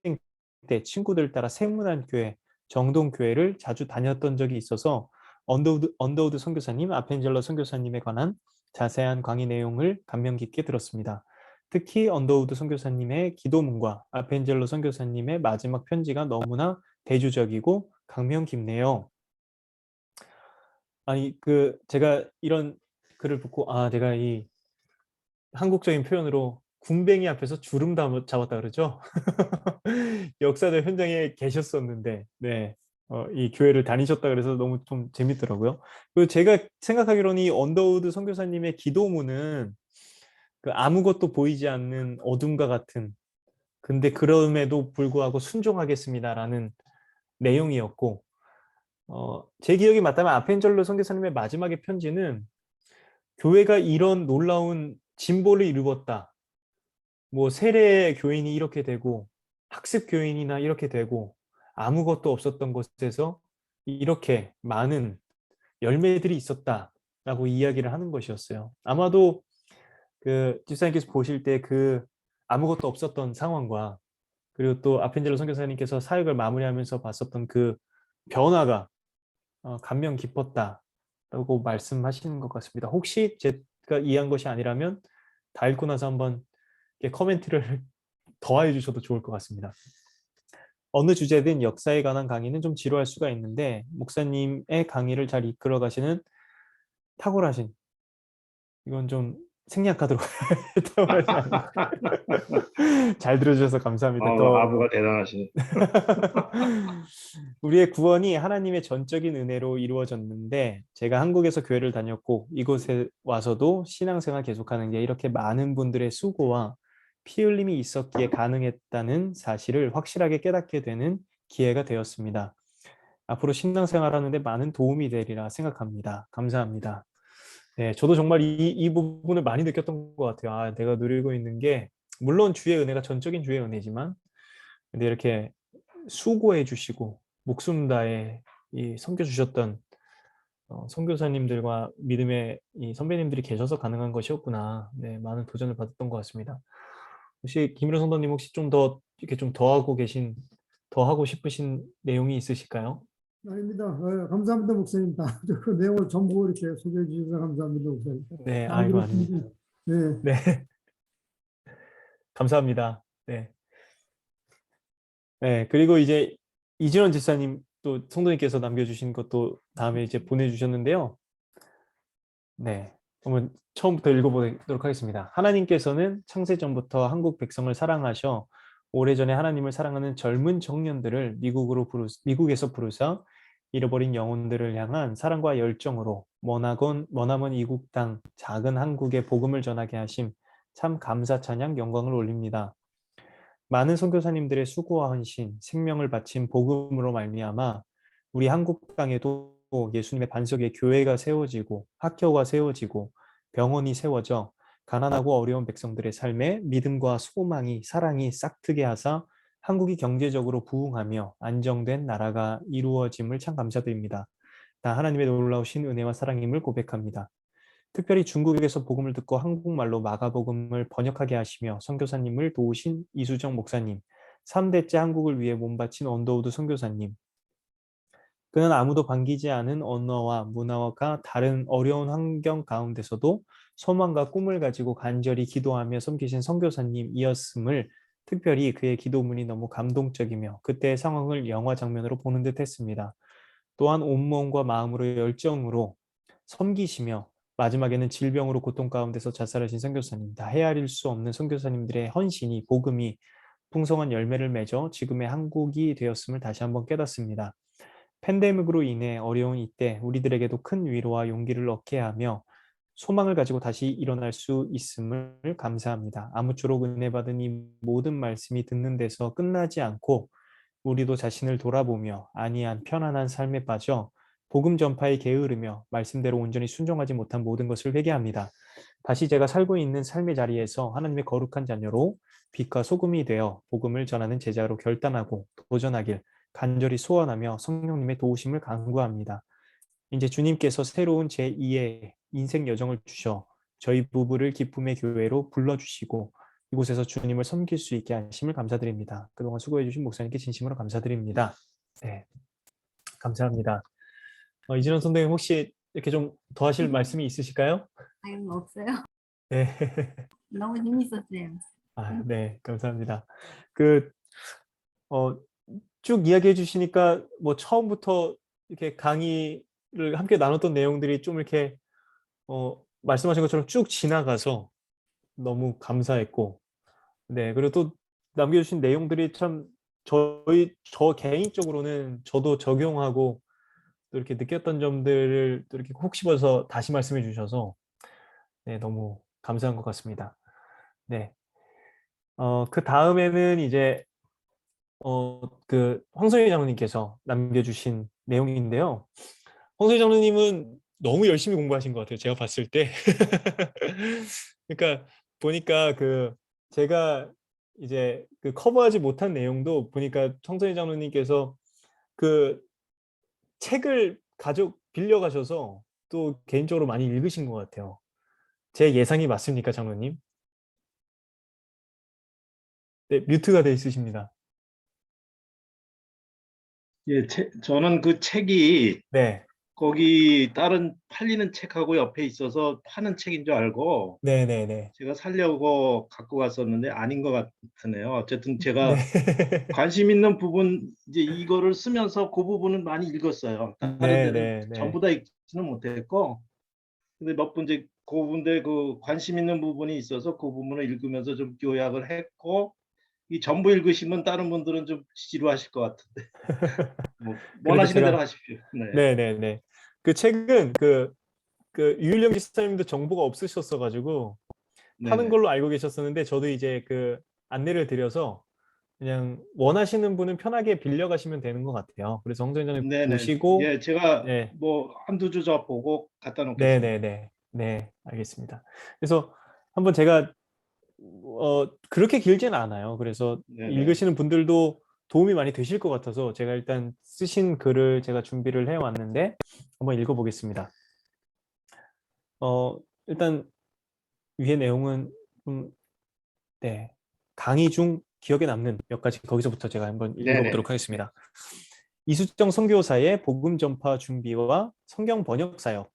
[SPEAKER 1] 때 친구들 따라 세문안 교회, 정동교회를 자주 다녔던 적이 있어서 언더우드 선교사님, 아펜젤러 선교사님에 관한 자세한 강의 내용을 감명 깊게 들었습니다. 특히 언더우드 선교사님의 기도문과 아펜젤러 선교사님의 마지막 편지가 너무나 대조적이고 감명 깊네요. 아니 제가 이런 글을 보고 내가 이 한국적인 표현으로 군뱅이 앞에서 주름 잡았다 그러죠. 역사적 현장에 계셨었는데, 네, 이 교회를 다니셨다 그래서 너무 좀 재밌더라고요. 그리고 제가 생각하기로는 이 언더우드 선교사님의 기도문은 그 아무것도 보이지 않는 어둠과 같은, 근데 그럼에도 불구하고 순종하겠습니다라는 내용이었고, 제 기억이 맞다면 아펜젤로 선교사님의 마지막의 편지는 교회가 이런 놀라운 진보를 이루었다. 뭐 세례 교인이 이렇게 되고 학습 교인이나 이렇게 되고 아무것도 없었던 곳에서 이렇게 많은 열매들이 있었다라고 이야기를 하는 것이었어요. 아마도 그 집사님께서 보실 때 그 아무것도 없었던 상황과 그리고 또 아펜젤로 선교사님께서 사역을 마무리하면서 봤었던 그 변화가 감명 깊었다라고 말씀하시는 것 같습니다. 혹시 제가 이해한 것이 아니라면 다 읽고 나서 한번 커멘트를 더해 주셔도 좋을 것 같습니다. 어느 주제든 역사에 관한 강의는 좀 지루할 수가 있는데 목사님의 강의를 잘 이끌어 가시는 탁월하신, 이건 좀 생략하도록 잘 들어주셔서 감사합니다.
[SPEAKER 3] 아부가 대단하시네.
[SPEAKER 1] 우리의 구원이 하나님의 전적인 은혜로 이루어졌는데 제가 한국에서 교회를 다녔고 이곳에 와서도 신앙생활 계속하는 게 이렇게 많은 분들의 수고와 피 흘림이 있었기에 가능했다는 사실을 확실하게 깨닫게 되는 기회가 되었습니다. 앞으로 신앙생활 하는데 많은 도움이 되리라 생각합니다. 감사합니다. 네, 저도 정말 이 부분을 많이 느꼈던 것 같아요. 내가 누리고 있는 게 물론 주의 은혜가 전적인 주의 은혜지만 근데 이렇게 수고해 주시고 목숨 다해 섬겨주셨던 선교사님들과 믿음의 이 선배님들이 계셔서 가능한 것이었구나. 네, 많은 도전을 받았던 것 같습니다. 혹시 김일호 성도님 혹시 좀 더 이렇게 좀 더 하고 싶으신 내용이 있으실까요?
[SPEAKER 4] 아닙니다. 감사합니다, 목사님. 그 내용을 전부 이렇게 소개해 주셔서 감사합니다, 목사님.
[SPEAKER 1] 네,
[SPEAKER 4] 잘
[SPEAKER 1] 아이고 아닙니다.
[SPEAKER 4] 들었습니다. 네.
[SPEAKER 1] 네. 감사합니다. 네. 네, 그리고 이제 이진원 집사님 또 성도님께서 남겨주신 것도 다음에 이제 보내주셨는데요. 네, 한번 처음부터 읽어보도록 하겠습니다. 하나님께서는 창세전부터 한국 백성을 사랑하셔 오래전에 하나님을 사랑하는 젊은 청년들을 미국에서 부르사 잃어버린 영혼들을 향한 사랑과 열정으로 머나먼 이국 땅 작은 한국에 복음을 전하게 하심 참 감사 찬양 영광을 올립니다. 많은 선교사님들의 수고와 헌신, 생명을 바친 복음으로 말미암아 우리 한국 땅에도 예수님의 반석에 교회가 세워지고 학교가 세워지고 병원이 세워져 가난하고 어려운 백성들의 삶에 믿음과 소망이 사랑이 싹트게 하사 한국이 경제적으로 부흥하며 안정된 나라가 이루어짐을 참 감사드립니다. 다 하나님의 놀라우신 은혜와 사랑임을 고백합니다. 특별히 중국에서 복음을 듣고 한국말로 마가복음을 번역하게 하시며 선교사님을 도우신 이수정 목사님, 3대째 한국을 위해 몸바친 언더우드 선교사님. 그는 아무도 반기지 않은 언어와 문화가 다른 어려운 환경 가운데서도 소망과 꿈을 가지고 간절히 기도하며 섬기신 선교사님이었음을 특별히 그의 기도문이 너무 감동적이며 그때의 상황을 영화 장면으로 보는 듯 했습니다. 또한 온몸과 마음으로 열정으로 섬기시며 마지막에는 질병으로 고통 가운데서 자살하신 선교사님, 다 헤아릴 수 없는 선교사님들의 헌신이 복음이 풍성한 열매를 맺어 지금의 한국이 되었음을 다시 한번 깨닫습니다. 팬데믹으로 인해 어려운 이때 우리들에게도 큰 위로와 용기를 얻게 하며 소망을 가지고 다시 일어날 수 있음을 감사합니다. 아무쪼록 은혜 받은 이 모든 말씀이 듣는 데서 끝나지 않고 우리도 자신을 돌아보며 안이한 편안한 삶에 빠져 복음 전파에 게으르며 말씀대로 온전히 순종하지 못한 모든 것을 회개합니다. 다시 제가 살고 있는 삶의 자리에서 하나님의 거룩한 자녀로 빛과 소금이 되어 복음을 전하는 제자로 결단하고 도전하길 간절히 소원하며 성령님의 도우심을 간구합니다. 이제 주님께서 새로운 제2의 인생 여정을 주셔 저희 부부를 기쁨의 교회로 불러주시고 이곳에서 주님을 섬길 수 있게 하심을 감사드립니다. 그동안 수고해 주신 목사님께 진심으로 감사드립니다. 네, 감사합니다. 이진원 선생님 혹시 이렇게 좀 더 하실 말씀이 있으실까요?
[SPEAKER 5] 아유, 없어요.
[SPEAKER 1] 네.
[SPEAKER 5] 너무 재밌었어요.
[SPEAKER 1] 아, 네, 감사합니다. 그, 쭉 이야기해 주시니까 뭐 처음부터 이렇게 강의를 함께 나눴던 내용들이 좀 이렇게 말씀하신 것처럼 쭉 지나가서 너무 감사했고, 네, 그리고 또 남겨주신 내용들이 참 저 개인적으로는 저도 적용하고 또 이렇게 느꼈던 점들을 또 이렇게 혹 씹어서 다시 말씀해 주셔서 네, 너무 감사한 것 같습니다. 네. 그 다음에는 이제 그 황선희 장로님께서 남겨주신 내용인데요. 황선희 장로님은 너무 열심히 공부하신 것 같아요. 제가 봤을 때. 그러니까 보니까 그 제가 이제 그 커버하지 못한 내용도 보니까 황선희 장로님께서 그 책을 빌려 가셔서 또 개인적으로 많이 읽으신 것 같아요. 제 예상이 맞습니까, 장로님? 네, 뮤트가 돼 있으십니다.
[SPEAKER 3] 예, 저는 그 책이
[SPEAKER 1] 네,
[SPEAKER 3] 거기 다른 팔리는 책하고 옆에 있어서 파는 책인 줄 알고
[SPEAKER 1] 네, 네, 네,
[SPEAKER 3] 제가 사려고 갖고 갔었는데 아닌 것 같으네요. 어쨌든
[SPEAKER 1] 네,
[SPEAKER 3] 제가 관심 있는 부분 이제 이거를 쓰면서 그 부분은 많이 읽었어요. 다른
[SPEAKER 1] 네,
[SPEAKER 3] 데는
[SPEAKER 1] 네, 네,
[SPEAKER 3] 전부 다 읽지는 못했고, 근데 몇 번 이제 그 부분에 그 관심 있는 부분이 있어서 그 부분을 읽으면서 좀 요약을 했고, 이 전부 읽으시면 다른 분들은 좀 지루하실 것 같은데 뭐
[SPEAKER 1] 그래도
[SPEAKER 3] 원하시는 대로
[SPEAKER 1] 제가
[SPEAKER 3] 하십시오. 네,
[SPEAKER 1] 네, 네, 네. 그 책은 그 유일령 기사님도 정보가 없으셨어 가지고
[SPEAKER 3] 네,
[SPEAKER 1] 파는
[SPEAKER 3] 네,
[SPEAKER 1] 걸로 알고 계셨었는데 저도 이제 그 안내를 드려서 그냥 원하시는 분은 편하게 빌려 가시면 되는 것 같아요. 그래서 홍 전장님
[SPEAKER 3] 네, 네.
[SPEAKER 1] 보시고
[SPEAKER 3] 예, 제가
[SPEAKER 1] 네,
[SPEAKER 3] 뭐 한두 주저 보고 갖다
[SPEAKER 1] 네,
[SPEAKER 3] 놓겠습니다.
[SPEAKER 1] 네, 네, 네, 알겠습니다. 그래서 한번 제가 그렇게 길지는 않아요. 그래서
[SPEAKER 3] 네, 네,
[SPEAKER 1] 읽으시는 분들도 도움이 많이 되실 것 같아서 제가 일단 쓰신 글을 제가 준비를 해왔는데 한번 읽어보겠습니다. 일단 위의 내용은 네, 강의 중 기억에 남는 몇 가지 거기서부터 제가 한번
[SPEAKER 3] 네, 네,
[SPEAKER 1] 읽어보도록 하겠습니다. 이수정 선교사의 복음 전파 준비와 성경 번역 사역.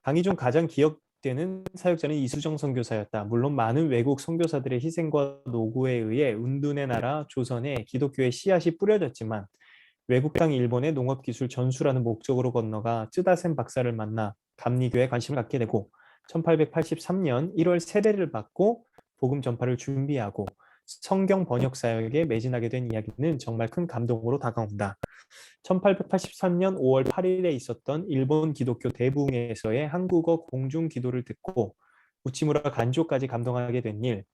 [SPEAKER 1] 강의 중 가장 기억 때는 사역자는 이수정 선교사였다. 물론 많은 외국 선교사들의 희생과 노고에 의해 운둔의 나라 조선에 기독교의 씨앗이 뿌려졌지만 외국 땅 일본의 농업기술 전수라는 목적으로 건너가 쯔다센 박사를 만나 감리교에 관심을 갖게 되고 1883년 1월 세례를 받고 복음 전파를 준비하고 성경 번역 사역에 매진하게 된 이야기는 정말 큰 감동으로 다가온다. 1883년 5월 8일에 있었던 일본 기독교 대부흥에서의 한국어 공중 기도를 듣고 우치무라 간조까지 감동하게 된 일,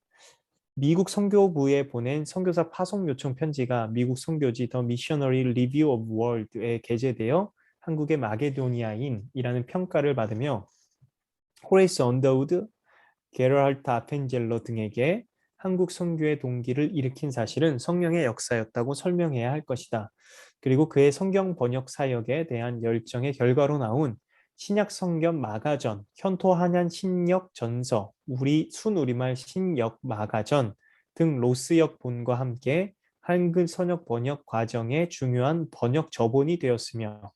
[SPEAKER 1] 미국 선교부에 보낸 선교사 파송 요청 편지가 미국 선교지 더 미셔너리 리뷰 오브 월드에 게재되어 한국의 마게도니아인이라는 평가를 받으며 호레이스 언더우드, 게럴트 아펜젤러 등에게 한국 선교의 동기를 일으킨 사실은 성령의 역사였다고 설명해야 할 것이다. 그리고 그의 성경 번역 사역에 대한 열정의 결과로 나온 신약 성경 마가전, 현토 한양 신역 전서, 우리 순우리말 신역 마가전 등 로스역 본과 함께 한글 선역 번역 과정의 중요한 번역 저본이 되었으며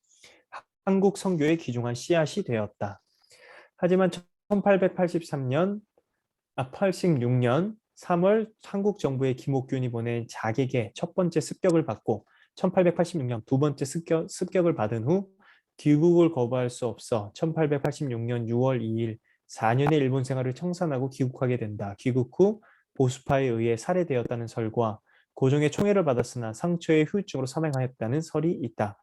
[SPEAKER 1] 한국 선교의 귀중한 씨앗이 되었다. 하지만 86년 3월 한국 정부의 김옥균이 보낸 자객의 첫 번째 습격을 받고 1886년 두 번째 습격을 받은 후 귀국을 거부할 수 없어 1886년 6월 2일 4년의 일본 생활을 청산하고 귀국하게 된다. 귀국 후 보수파에 의해 살해되었다는 설과 고종의 총애를 받았으나 상처의 후유증으로 사망하였다는 설이 있다.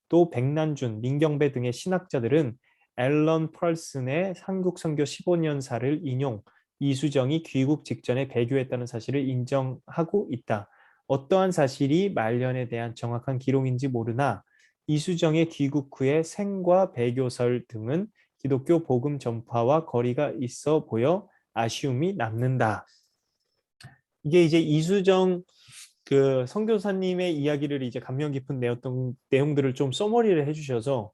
[SPEAKER 1] 또 백난준, 민경배 등의 신학자들은 앨런 펄슨의 한국 선교 15년사를 인용, 이수정이 귀국 직전에 배교했다는 사실을 인정하고 있다. 어떠한 사실이 말년에 대한 정확한 기록인지 모르나 이수정의 귀국 후의 생과 배교설 등은 기독교 복음 전파와 거리가 있어 보여 아쉬움이 남는다. 이게 이제 이수정 그 선교사님의 이야기를 이제 감명 깊은 내용들을 좀 서머리를 해주셔서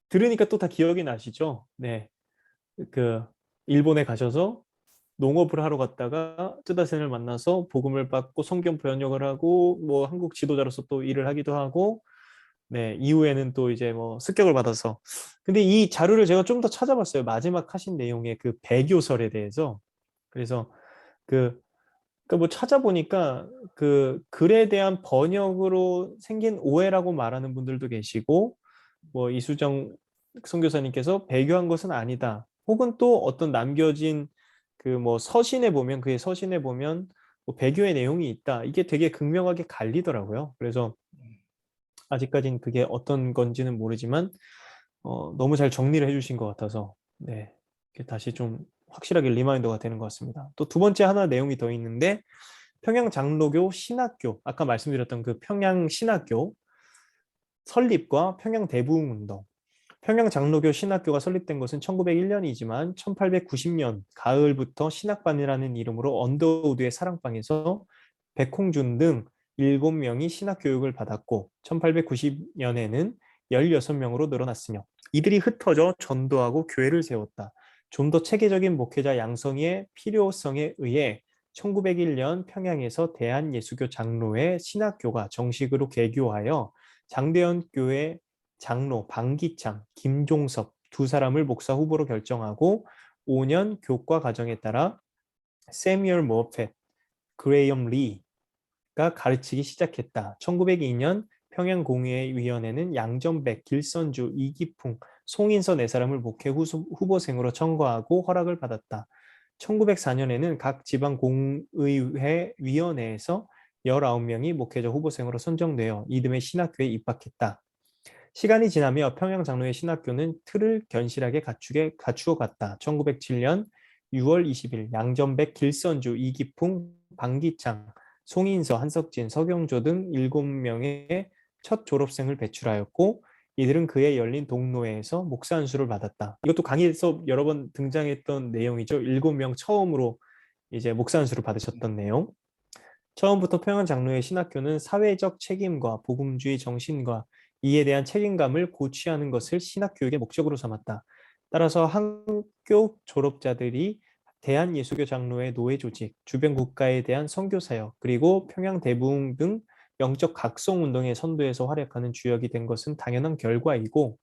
[SPEAKER 1] 들으니까 또 다 기억이 나시죠? 네, 그 일본에 가셔서 농업을 하러 갔다가 쯔다센을 만나서 복음을 받고 성경 번역을 하고 뭐 한국 지도자로서 또 일을 하기도 하고 네 이후에는 또 이제 뭐 습격을 받아서 근데 이 자료를 제가 좀 더 찾아봤어요. 마지막 하신 내용의 그 배교설에 대해서 그래서 그 뭐 찾아보니까 그 글에 대한 번역으로 생긴 오해라고 말하는 분들도 계시고 뭐 이수정 선교사님께서 배교한 것은 아니다. 혹은 또 어떤 남겨진 그 뭐 서신에 보면 그의 서신에 보면 뭐 배교의 내용이 있다. 이게 되게 극명하게 갈리더라고요. 그래서 아직까지는 그게 어떤 건지는 모르지만 너무 잘 정리를 해주신 것 같아서 네 다시 좀 확실하게 리마인더가 되는 것 같습니다. 또 두 번째 하나 내용이 더 있는데 평양 장로교 신학교 아까 말씀드렸던 그 평양 신학교 설립과 평양 대부흥 운동 평양 장로교 신학교가 설립된 것은 1901년이지만 1890년 가을부터 신학반이라는 이름으로 언더우드의 사랑방에서 백홍준 등 7명이 신학교육을 받았고 1890년에는 16명으로 늘어났으며 이들이 흩어져 전도하고 교회를 세웠다. 좀 더 체계적인 목회자 양성의 필요성에 의해 1901년 평양에서 대한예수교 장로회 신학교가 정식으로 개교하여 장대현 교회 장로 방기창, 김종섭 두 사람을 목사 후보로 결정하고 5년 교과 과정에 따라 세뮤얼 모페, 그레이엄 리가 가르치기 시작했다. 1902년 평양공회위원회는 양전백, 길선주, 이기풍, 송인서 네 사람을 목회 후보생으로 청구하고 허락을 받았다. 1904년에는 각 지방공의회 위원회에서 19명이 목회자 후보생으로 선정되어 이듬해 신학교에 입학했다. 시간이 지나며 평양장로회 신학교는 틀을 견실하게 갖추어갔다. 1907년 6월 20일 양전백, 길선주, 이기풍, 방기창, 송인서, 한석진, 서경조 등 7명의 첫 졸업생을 배출하였고 이들은 그에 열린 동노회에서 목사 안수를 받았다. 이것도 강의에서 여러 번 등장했던 내용이죠. 7명 처음으로 이제 목사 안수를 받으셨던 내용. 처음부터 평양장로회 신학교는 사회적 책임과 복음주의 정신과 이에 대한 책임감을 고취하는 것을 신학교육의 목적으로 삼았다. 따라서 학교 졸업자들이 대한예수교 장로회 노회 조직, 주변 국가에 대한 선교사역, 그리고 평양 대부흥 등 영적 각성 운동의 선도에서 활약하는 주역이 된 것은 당연한 결과이고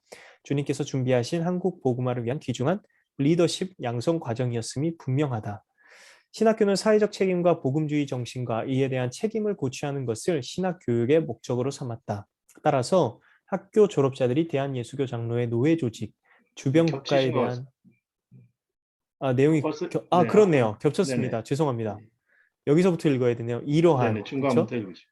[SPEAKER 1] 주님께서 준비하신 한국 복음화를 위한 귀중한 리더십 양성 과정이었음이 분명하다. 신학교는 사회적 책임과 복음주의 정신과 이에 대한 책임을 고취하는 것을 신학교육의 목적으로 삼았다. 따라서 학교 졸업자들이 대한예수교 장로의 노예 조직, 주변 국가에
[SPEAKER 3] 겹치신 것
[SPEAKER 1] 대한
[SPEAKER 3] 같습니다.
[SPEAKER 1] 내용이
[SPEAKER 3] 벌써 네,
[SPEAKER 1] 그렇네요.
[SPEAKER 3] 앞에 네네.
[SPEAKER 1] 겹쳤습니다. 죄송합니다. 여기서부터 읽어야 되네요. 이러한
[SPEAKER 3] 네네,
[SPEAKER 1] 그렇죠?
[SPEAKER 3] 중간부터 읽으시죠.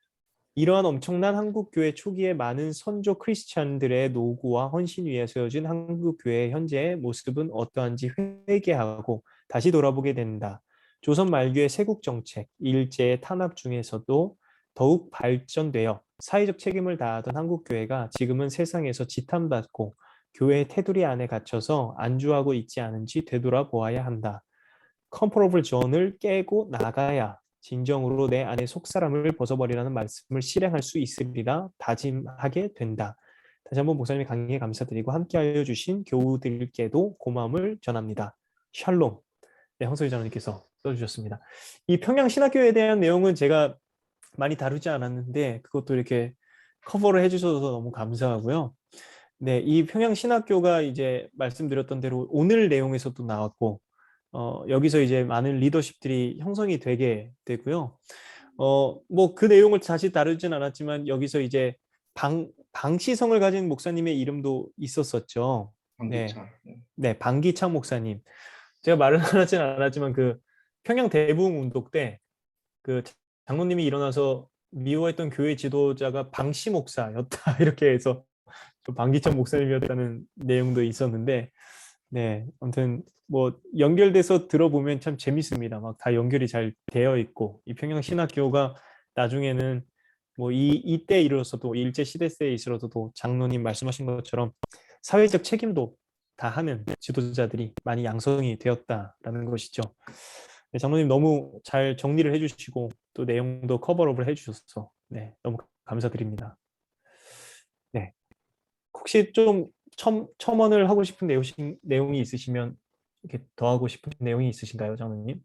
[SPEAKER 1] 이러한 엄청난 한국교회 초기에 많은 선조 크리스찬들의 노고와 헌신 위에 세워진 한국교회의 현재의 모습은 어떠한지 회개하고 다시 돌아보게 된다. 조선 말기의 세국정책, 일제의 탄압 중에서도 더욱 발전되어 사회적 책임을 다하던 한국교회가 지금은 세상에서 지탄받고 교회의 테두리 안에 갇혀서 안주하고 있지 않은지 되돌아보아야 한다. 컴포러블 존을 깨고 나가야 진정으로 내 안의 속사람을 벗어버리라는 말씀을 실행할 수 있으리라 다짐하게 된다. 다시 한번 목사님의 강의에 감사드리고 함께하여 주신 교우들께도 고마움을 전합니다. 샬롬. 네, 황소희 장로님께서 써주셨습니다. 이 평양 신학교에 대한 내용은 제가 많이 다루지 않았는데 그것도 이렇게 커버를 해주셔서 너무 감사하고요. 네, 이 평양 신학교가 이제 말씀드렸던 대로 오늘 내용에서도 나왔고 여기서 이제 많은 리더십들이 형성이 되게 되고요. 뭐 그 내용을 다시 다루진 않았지만 여기서 이제 방시성을 가진 목사님의 이름도 있었었죠. 네,
[SPEAKER 3] 방기차.
[SPEAKER 1] 네, 방기창 목사님. 제가 말을 하진 않았지만 그 평양 대부흥 운동 때 그 장로님이 일어나서 미워했던 교회 지도자가 방시 목사였다 이렇게 해서 방기창 목사님이었다는 내용도 있었는데, 네, 아무튼 뭐 연결돼서 들어보면 참 재밌습니다. 막 다 연결이 잘 되어 있고 이 평양 신학교가 나중에는 뭐 이때 이르러서도 일제 시대 때에 있어서도 장로님 말씀하신 것처럼 사회적 책임도 다 하는 지도자들이 많이 양성이 되었다라는 것이죠. 네, 장로님 너무 잘 정리를 해주시고 또 내용도 커버업을 해주셔서 네, 너무 감사드립니다. 네, 혹시 좀 첨언을 하고 싶은 내용이 있으시면 이렇게 더하고 싶은 내용이 있으신가요, 장로님?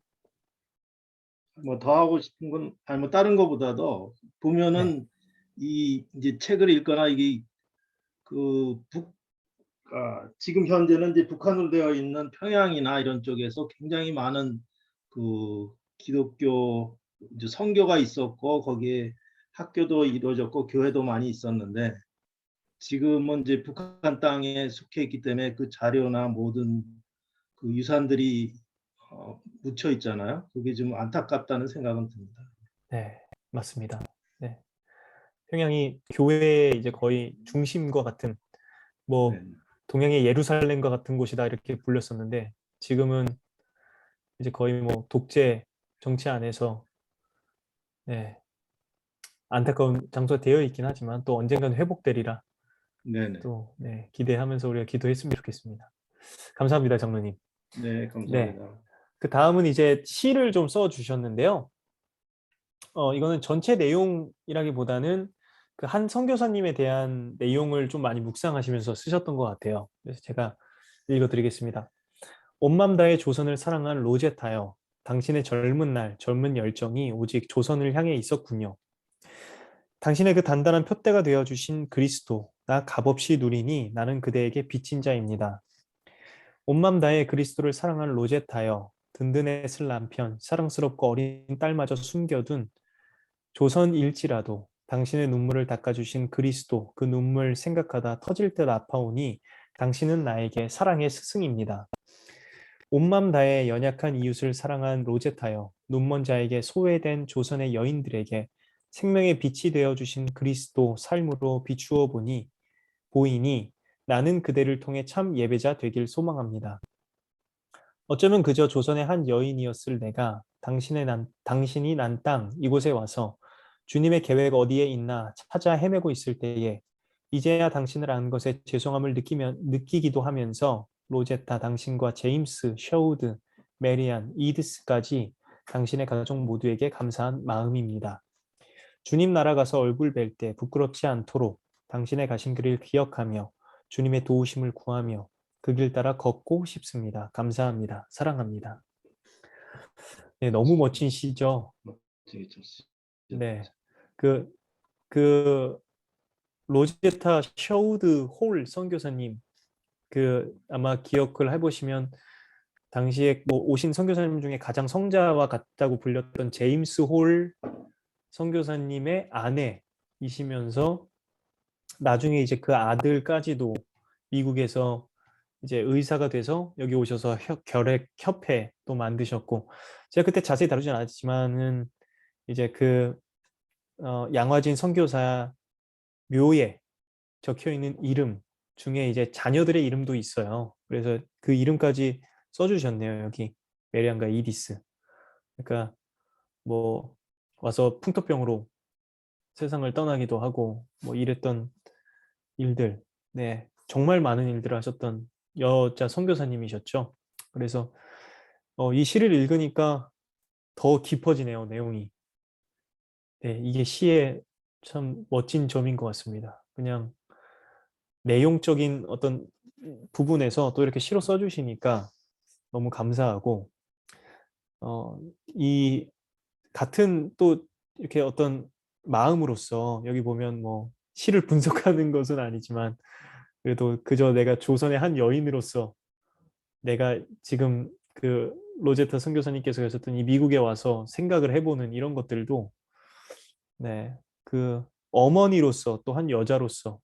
[SPEAKER 3] 뭐 더 하고 싶은 건 아니 뭐 다른 거보다도 보면은 이 이제 책을 읽거나 이게 그 지금 현재는 이제 북한으로 되어 있는 평양이나 이런 쪽에서 굉장히 많은 그 기독교 이제 선교가 있었고 거기에 학교도 이루어졌고 교회도 많이 있었는데 지금은 이제 북한 땅에 속해 있기 때문에 그 자료나 모든 그 유산들이 묻혀 있잖아요. 그게 좀 안타깝다는 생각은 듭니다.
[SPEAKER 1] 네, 맞습니다. 네. 평양이 교회의 이제 거의 중심과 같은 뭐
[SPEAKER 3] 네.
[SPEAKER 1] 동양의 예루살렘과 같은 곳이다 이렇게 불렸었는데 지금은 이제 거의 뭐 독재 정치 안에서 네, 안타까운 장소가 되어 있긴 하지만 또 언젠가는 회복되리라
[SPEAKER 3] 네네.
[SPEAKER 1] 또 네, 기대하면서 우리가 기도했으면 좋겠습니다. 감사합니다, 장로님.
[SPEAKER 3] 네,
[SPEAKER 1] 네,
[SPEAKER 3] 감사합니다.
[SPEAKER 1] 그 다음은 이제 시를 좀 써주셨는데요. 이거는 전체 내용이라기보다는 그 한 선교사님에 대한 내용을 좀 많이 묵상하시면서 쓰셨던 것 같아요. 그래서 제가 읽어드리겠습니다. 온 맘 다해 조선을 사랑한 로제타여, 당신의 젊은 날, 젊은 열정이 오직 조선을 향해 있었군요. 당신의 그 단단한 표대가 되어주신 그리스도, 나 값없이 누리니 나는 그대에게 빚진 자입니다. 온 맘 다해 그리스도를 사랑한 로제타여, 든든했을 남편, 사랑스럽고 어린 딸마저 숨겨둔 조선일지라도 당신의 눈물을 닦아주신 그리스도, 그 눈물 생각하다 터질 듯 아파오니 당신은 나에게 사랑의 스승입니다. 온맘 다해 연약한 이웃을 사랑한 로제타여, 눈먼 자에게 소외된 조선의 여인들에게 생명의 빛이 되어주신 그리스도 삶으로 비추어 보이니 나는 그대를 통해 참 예배자 되길 소망합니다. 어쩌면 그저 조선의 한 여인이었을 내가 당신이 난 땅 이곳에 와서 주님의 계획 어디에 있나 찾아 헤매고 있을 때에 이제야 당신을 안 것에 죄송함을 느끼기도 하면서 로제타 당신과 제임스, 셔우드, 메리안, 이드스까지 당신의 가족 모두에게 감사한 마음입니다. 주님 나라 가서 얼굴 뵐 때 부끄럽지 않도록 당신의 가신 길을 기억하며 주님의 도우심을 구하며 그 길 따라 걷고 싶습니다. 감사합니다. 사랑합니다. 네, 너무 멋진 시죠.
[SPEAKER 3] 되게 좋습니다.
[SPEAKER 1] 네, 그 로제타 셔우드 홀 선교사님 아마 기억을 해보시면 당시에 뭐 오신 선교사님 중에 가장 성자와 같다고 불렸던 제임스 홀 선교사님의 아내이시면서 나중에 이제 그 아들까지도 미국에서 이제 의사가 돼서 여기 오셔서 결핵 협회도 만드셨고, 제가 그때 자세히 다루진 않았지만은 이제 그 양화진 선교사 묘에 적혀 있는 이름 중에 이제 자녀들의 이름도 있어요. 그래서 그 이름까지 써주셨네요. 여기 메리안과 이디스. 그러니까 뭐 와서 풍토병으로 세상을 떠나기도 하고 뭐 이랬던 일들, 네, 정말 많은 일들을 하셨던 여자 선교사님이셨죠. 그래서 이 시를 읽으니까 더 깊어지네요, 내용이. 네, 이게 시의 참 멋진 점인 것 같습니다. 그냥 내용적인 어떤 부분에서 또 이렇게 시로 써주시니까 너무 감사하고, 이 같은 또 이렇게 어떤 마음으로서 여기 보면 뭐 시를 분석하는 것은 아니지만 그래도 그저 내가 조선의 한 여인으로서 내가 지금 그 로제타 선교사님께서 하셨던 이 미국에 와서 생각을 해보는 이런 것들도, 네, 그 어머니로서 또 한 여자로서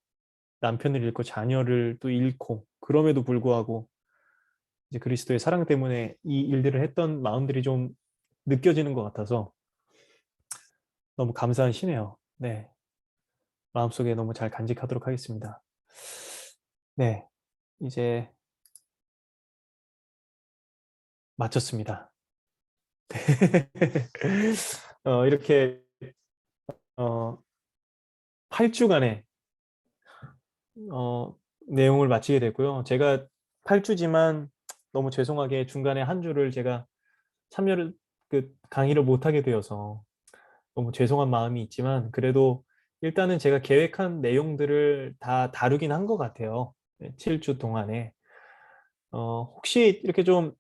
[SPEAKER 1] 남편을 잃고 자녀를 또 잃고 그럼에도 불구하고 이제 그리스도의 사랑 때문에 이 일들을 했던 마음들이 좀 느껴지는 것 같아서 너무 감사한 시네요. 네, 마음속에 너무 잘 간직하도록 하겠습니다. 네, 이제 마쳤습니다. 이렇게 8주간의 내용을 마치게 됐고요. 제가 8주지만 너무 죄송하게 중간에 한 주를 제가 참여를 강의를 못하게 되어서 너무 죄송한 마음이 있지만, 그래도 일단은 제가 계획한 내용들을 다 다루긴 한 것 같아요. 7주 동안에. 혹시 이렇게 좀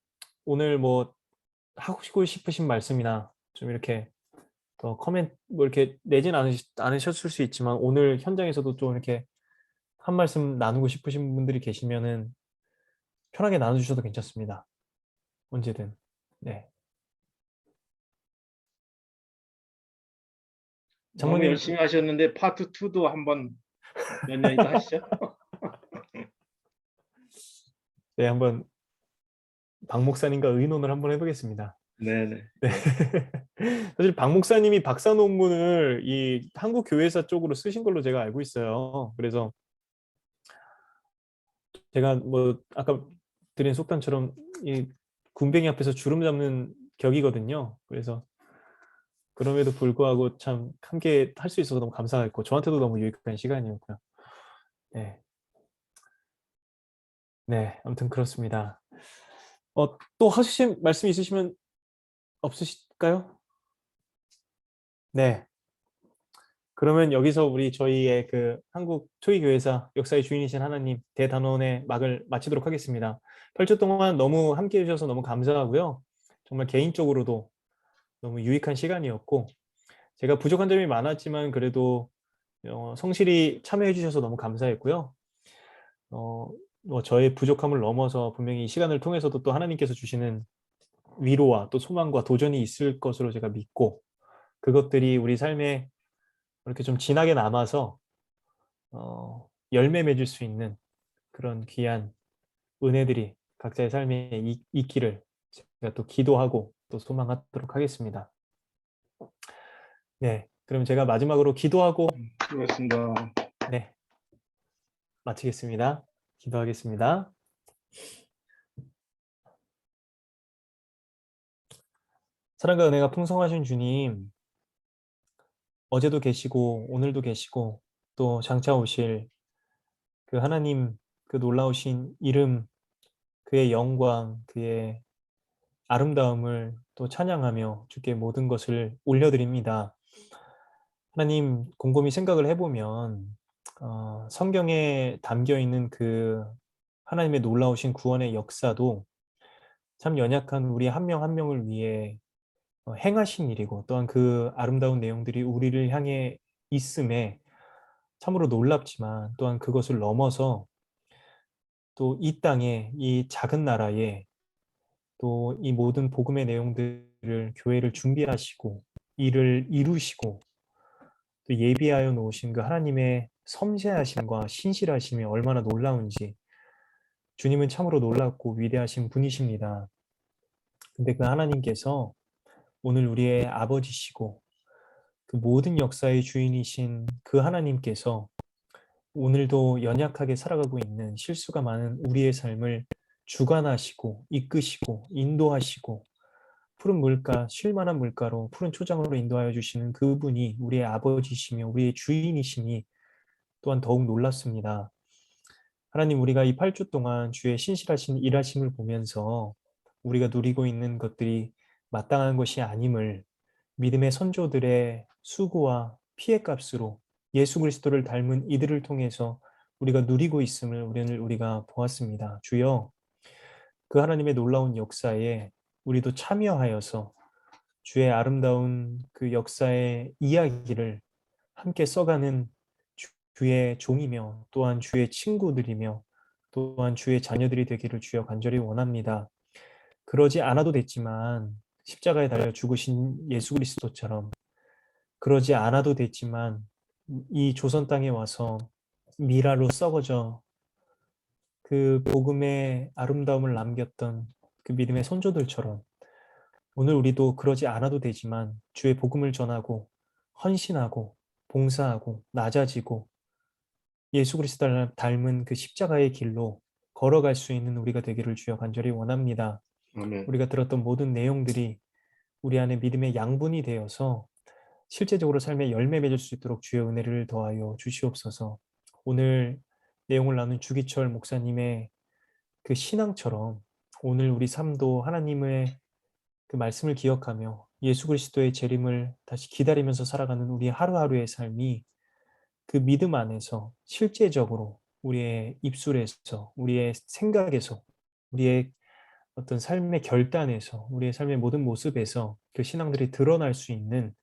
[SPEAKER 1] 오늘 뭐 하고 싶으신 말씀이나 좀 이렇게 더 커멘트 뭐 이렇게 내진 않으셨을 수 있지만 오늘 현장에서도 좀 이렇게 한 말씀 나누고 싶으신 분들이 계시면은 편하게 나눠주셔도 괜찮습니다. 언제든. 네.
[SPEAKER 3] 너무
[SPEAKER 1] 장모님,
[SPEAKER 3] 열심히 하셨는데 파트 2도 한번 몇 년이다 하시죠?
[SPEAKER 1] 네, 한번 박 목사님과 의논을 한번 해보겠습니다.
[SPEAKER 3] 네네.
[SPEAKER 1] 네. 사실 박 목사님이 박사 논문을 이 한국 교회사 쪽으로 쓰신 걸로 제가 알고 있어요. 그래서 제가 뭐 아까 드린 속담처럼 이 군뱅이 앞에서 주름 잡는 격이거든요. 그래서 그럼에도 불구하고 참 함께 할 수 있어서 너무 감사했고 저한테도 너무 유익한 시간이었고요. 네. 네, 아무튼 그렇습니다. 또 하실 말씀 있으시면 없으실까요? 네. 그러면 여기서 저희의 그 한국 초이교회사 역사의 주인이신 하나님 대단원의 막을 마치도록 하겠습니다. 8주 동안 너무 함께 해주셔서 너무 감사하고요. 정말 개인적으로도 너무 유익한 시간이었고, 제가 부족한 점이 많았지만 그래도 성실히 참여해 주셔서 너무 감사했고요. 저의 부족함을 넘어서 분명히 이 시간을 통해서도 또 하나님께서 주시는 위로와 또 소망과 도전이 있을 것으로 제가 믿고, 그것들이 우리 삶에 이렇게 좀 진하게 남아서 열매 맺을 수 있는 그런 귀한 은혜들이 각자의 삶에 있기를 제가 또 기도하고 또 소망하도록 하겠습니다. 네, 그럼 제가 마지막으로 기도하고
[SPEAKER 3] 수고하셨습니다.
[SPEAKER 1] 네, 마치겠습니다. 기도하겠습니다. 사랑과 은혜가 풍성하신 주님, 어제도 계시고 오늘도 계시고 또 장차 오실 그 하나님, 그 놀라우신 이름, 그의 영광, 그의 아름다움을 또 찬양하며 주께 모든 것을 올려드립니다. 하나님, 곰곰이 생각을 해보면 성경에 담겨 있는 그 하나님의 놀라우신 구원의 역사도 참 연약한 우리 한 명 한 명을 위해 행하신 일이고, 또한 그 아름다운 내용들이 우리를 향해 있음에 참으로 놀랍지만, 또한 그것을 넘어서 또 이 땅에, 이 작은 나라에 또 이 모든 복음의 내용들을 교회를 준비하시고 이를 이루시고 또 예비하여 놓으신 그 하나님의 섬세하심과 신실하심이 얼마나 놀라운지 주님은 참으로 놀랍고 위대하신 분이십니다. 근데 그 하나님께서 오늘 우리의 아버지시고 그 모든 역사의 주인이신 그 하나님께서 오늘도 연약하게 살아가고 있는 실수가 많은 우리의 삶을 주관하시고 이끄시고 인도하시고 푸른 물가, 쉴만한 물가로 푸른 초장으로 인도하여 주시는 그분이 우리의 아버지시며 우리의 주인이시니 또한 더욱 놀랍습니다. 하나님, 우리가 이 8주 동안 주의 신실하신 일하심을 보면서 우리가 누리고 있는 것들이 마땅한 것이 아님을 믿음의 선조들의 수고와 피해 값으로 예수 그리스도를 닮은 이들을 통해서 우리가 누리고 있음을 우리가 보았습니다. 주여, 그 하나님의 놀라운 역사에 우리도 참여하여서 주의 아름다운 그 역사의 이야기를 함께 써가는 주의 종이며 또한 주의 친구들이며 또한 주의 자녀들이 되기를 주여 간절히 원합니다. 그러지 않아도 됐지만 십자가에 달려 죽으신 예수 그리스도처럼 그러지 않아도 됐지만 이 조선 땅에 와서 미라로 썩어져 그 복음의 아름다움을 남겼던 그 믿음의 선조들처럼 오늘 우리도 그러지 않아도 되지만 주의 복음을 전하고 헌신하고 봉사하고 낮아지고 예수 그리스도를 닮은 그 십자가의 길로 걸어갈 수 있는 우리가 되기를 주여 간절히 원합니다.
[SPEAKER 3] 아멘.
[SPEAKER 1] 우리가 들었던 모든 내용들이 우리 안에 믿음의 양분이 되어서 실제적으로 삶의 열매 맺을 수 있도록 주의 은혜를 더하여 주시옵소서. 오늘 내용을 나눈 주기철 목사님의 그 신앙처럼 오늘 우리 삶도 하나님의 그 말씀을 기억하며 예수 그리스도의 재림을 다시 기다리면서 살아가는 우리 하루하루의 삶이 그 믿음 안에서 실제적으로 우리의 입술에서, 우리의 생각에서, 우리의 어떤 삶의 결단에서, 우리의 삶의 모든 모습에서 그 신앙들이 드러날 수 있는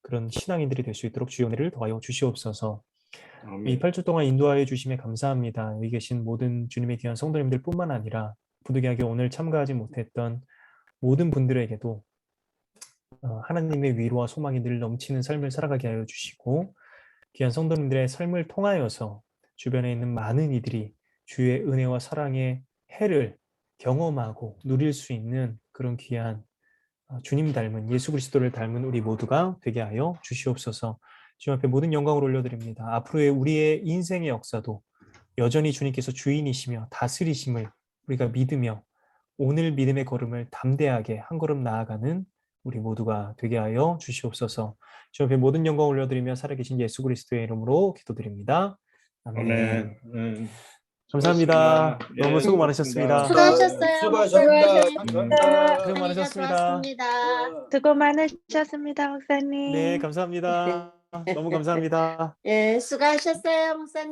[SPEAKER 1] 그런 신앙인들이 될 수 있도록 주의 은혜를 더하여 주시옵소서. 이
[SPEAKER 3] 아멘.
[SPEAKER 1] 8주 동안 인도하여 주심에 감사합니다. 여기 계신 모든 주님의 귀한 성도님들 뿐만 아니라 부득이하게 오늘 참가하지 못했던 모든 분들에게도 하나님의 위로와 소망이 늘 넘치는 삶을 살아가게 하여 주시고 귀한 성도님들의 삶을 통하여서 주변에 있는 많은 이들이 주의 은혜와 사랑의 해를 경험하고 누릴 수 있는 그런 귀한 주님 닮은 예수 그리스도를 닮은 우리 모두가 되게 하여 주시옵소서. 주님 앞에 모든 영광을 올려드립니다. 앞으로의 우리의 인생의 역사도 여전히 주님께서 주인이시며 다스리심을 우리가 믿으며 오늘 믿음의 걸음을 담대하게 한 걸음 나아가는 우리 모두가 되게 하여 주시옵소서. 주 앞에 모든 영광 올려드리며 살아계신 예수 그리스도의 이름으로 기도드립니다. 아멘.
[SPEAKER 3] 아멘.
[SPEAKER 1] 감사합니다.
[SPEAKER 3] 수고하셨습니다.
[SPEAKER 1] 너무
[SPEAKER 3] 예,
[SPEAKER 1] 수고 많으셨습니다.
[SPEAKER 5] 수고하셨어요.
[SPEAKER 2] 수고하셨습니다. 감사합니다.
[SPEAKER 1] 고생 많으셨습니다.
[SPEAKER 6] 수고 많으셨습니다, 목사님.
[SPEAKER 1] 네, 감사합니다. 너무 감사합니다.
[SPEAKER 5] 예, 수고하셨어요, 목사님.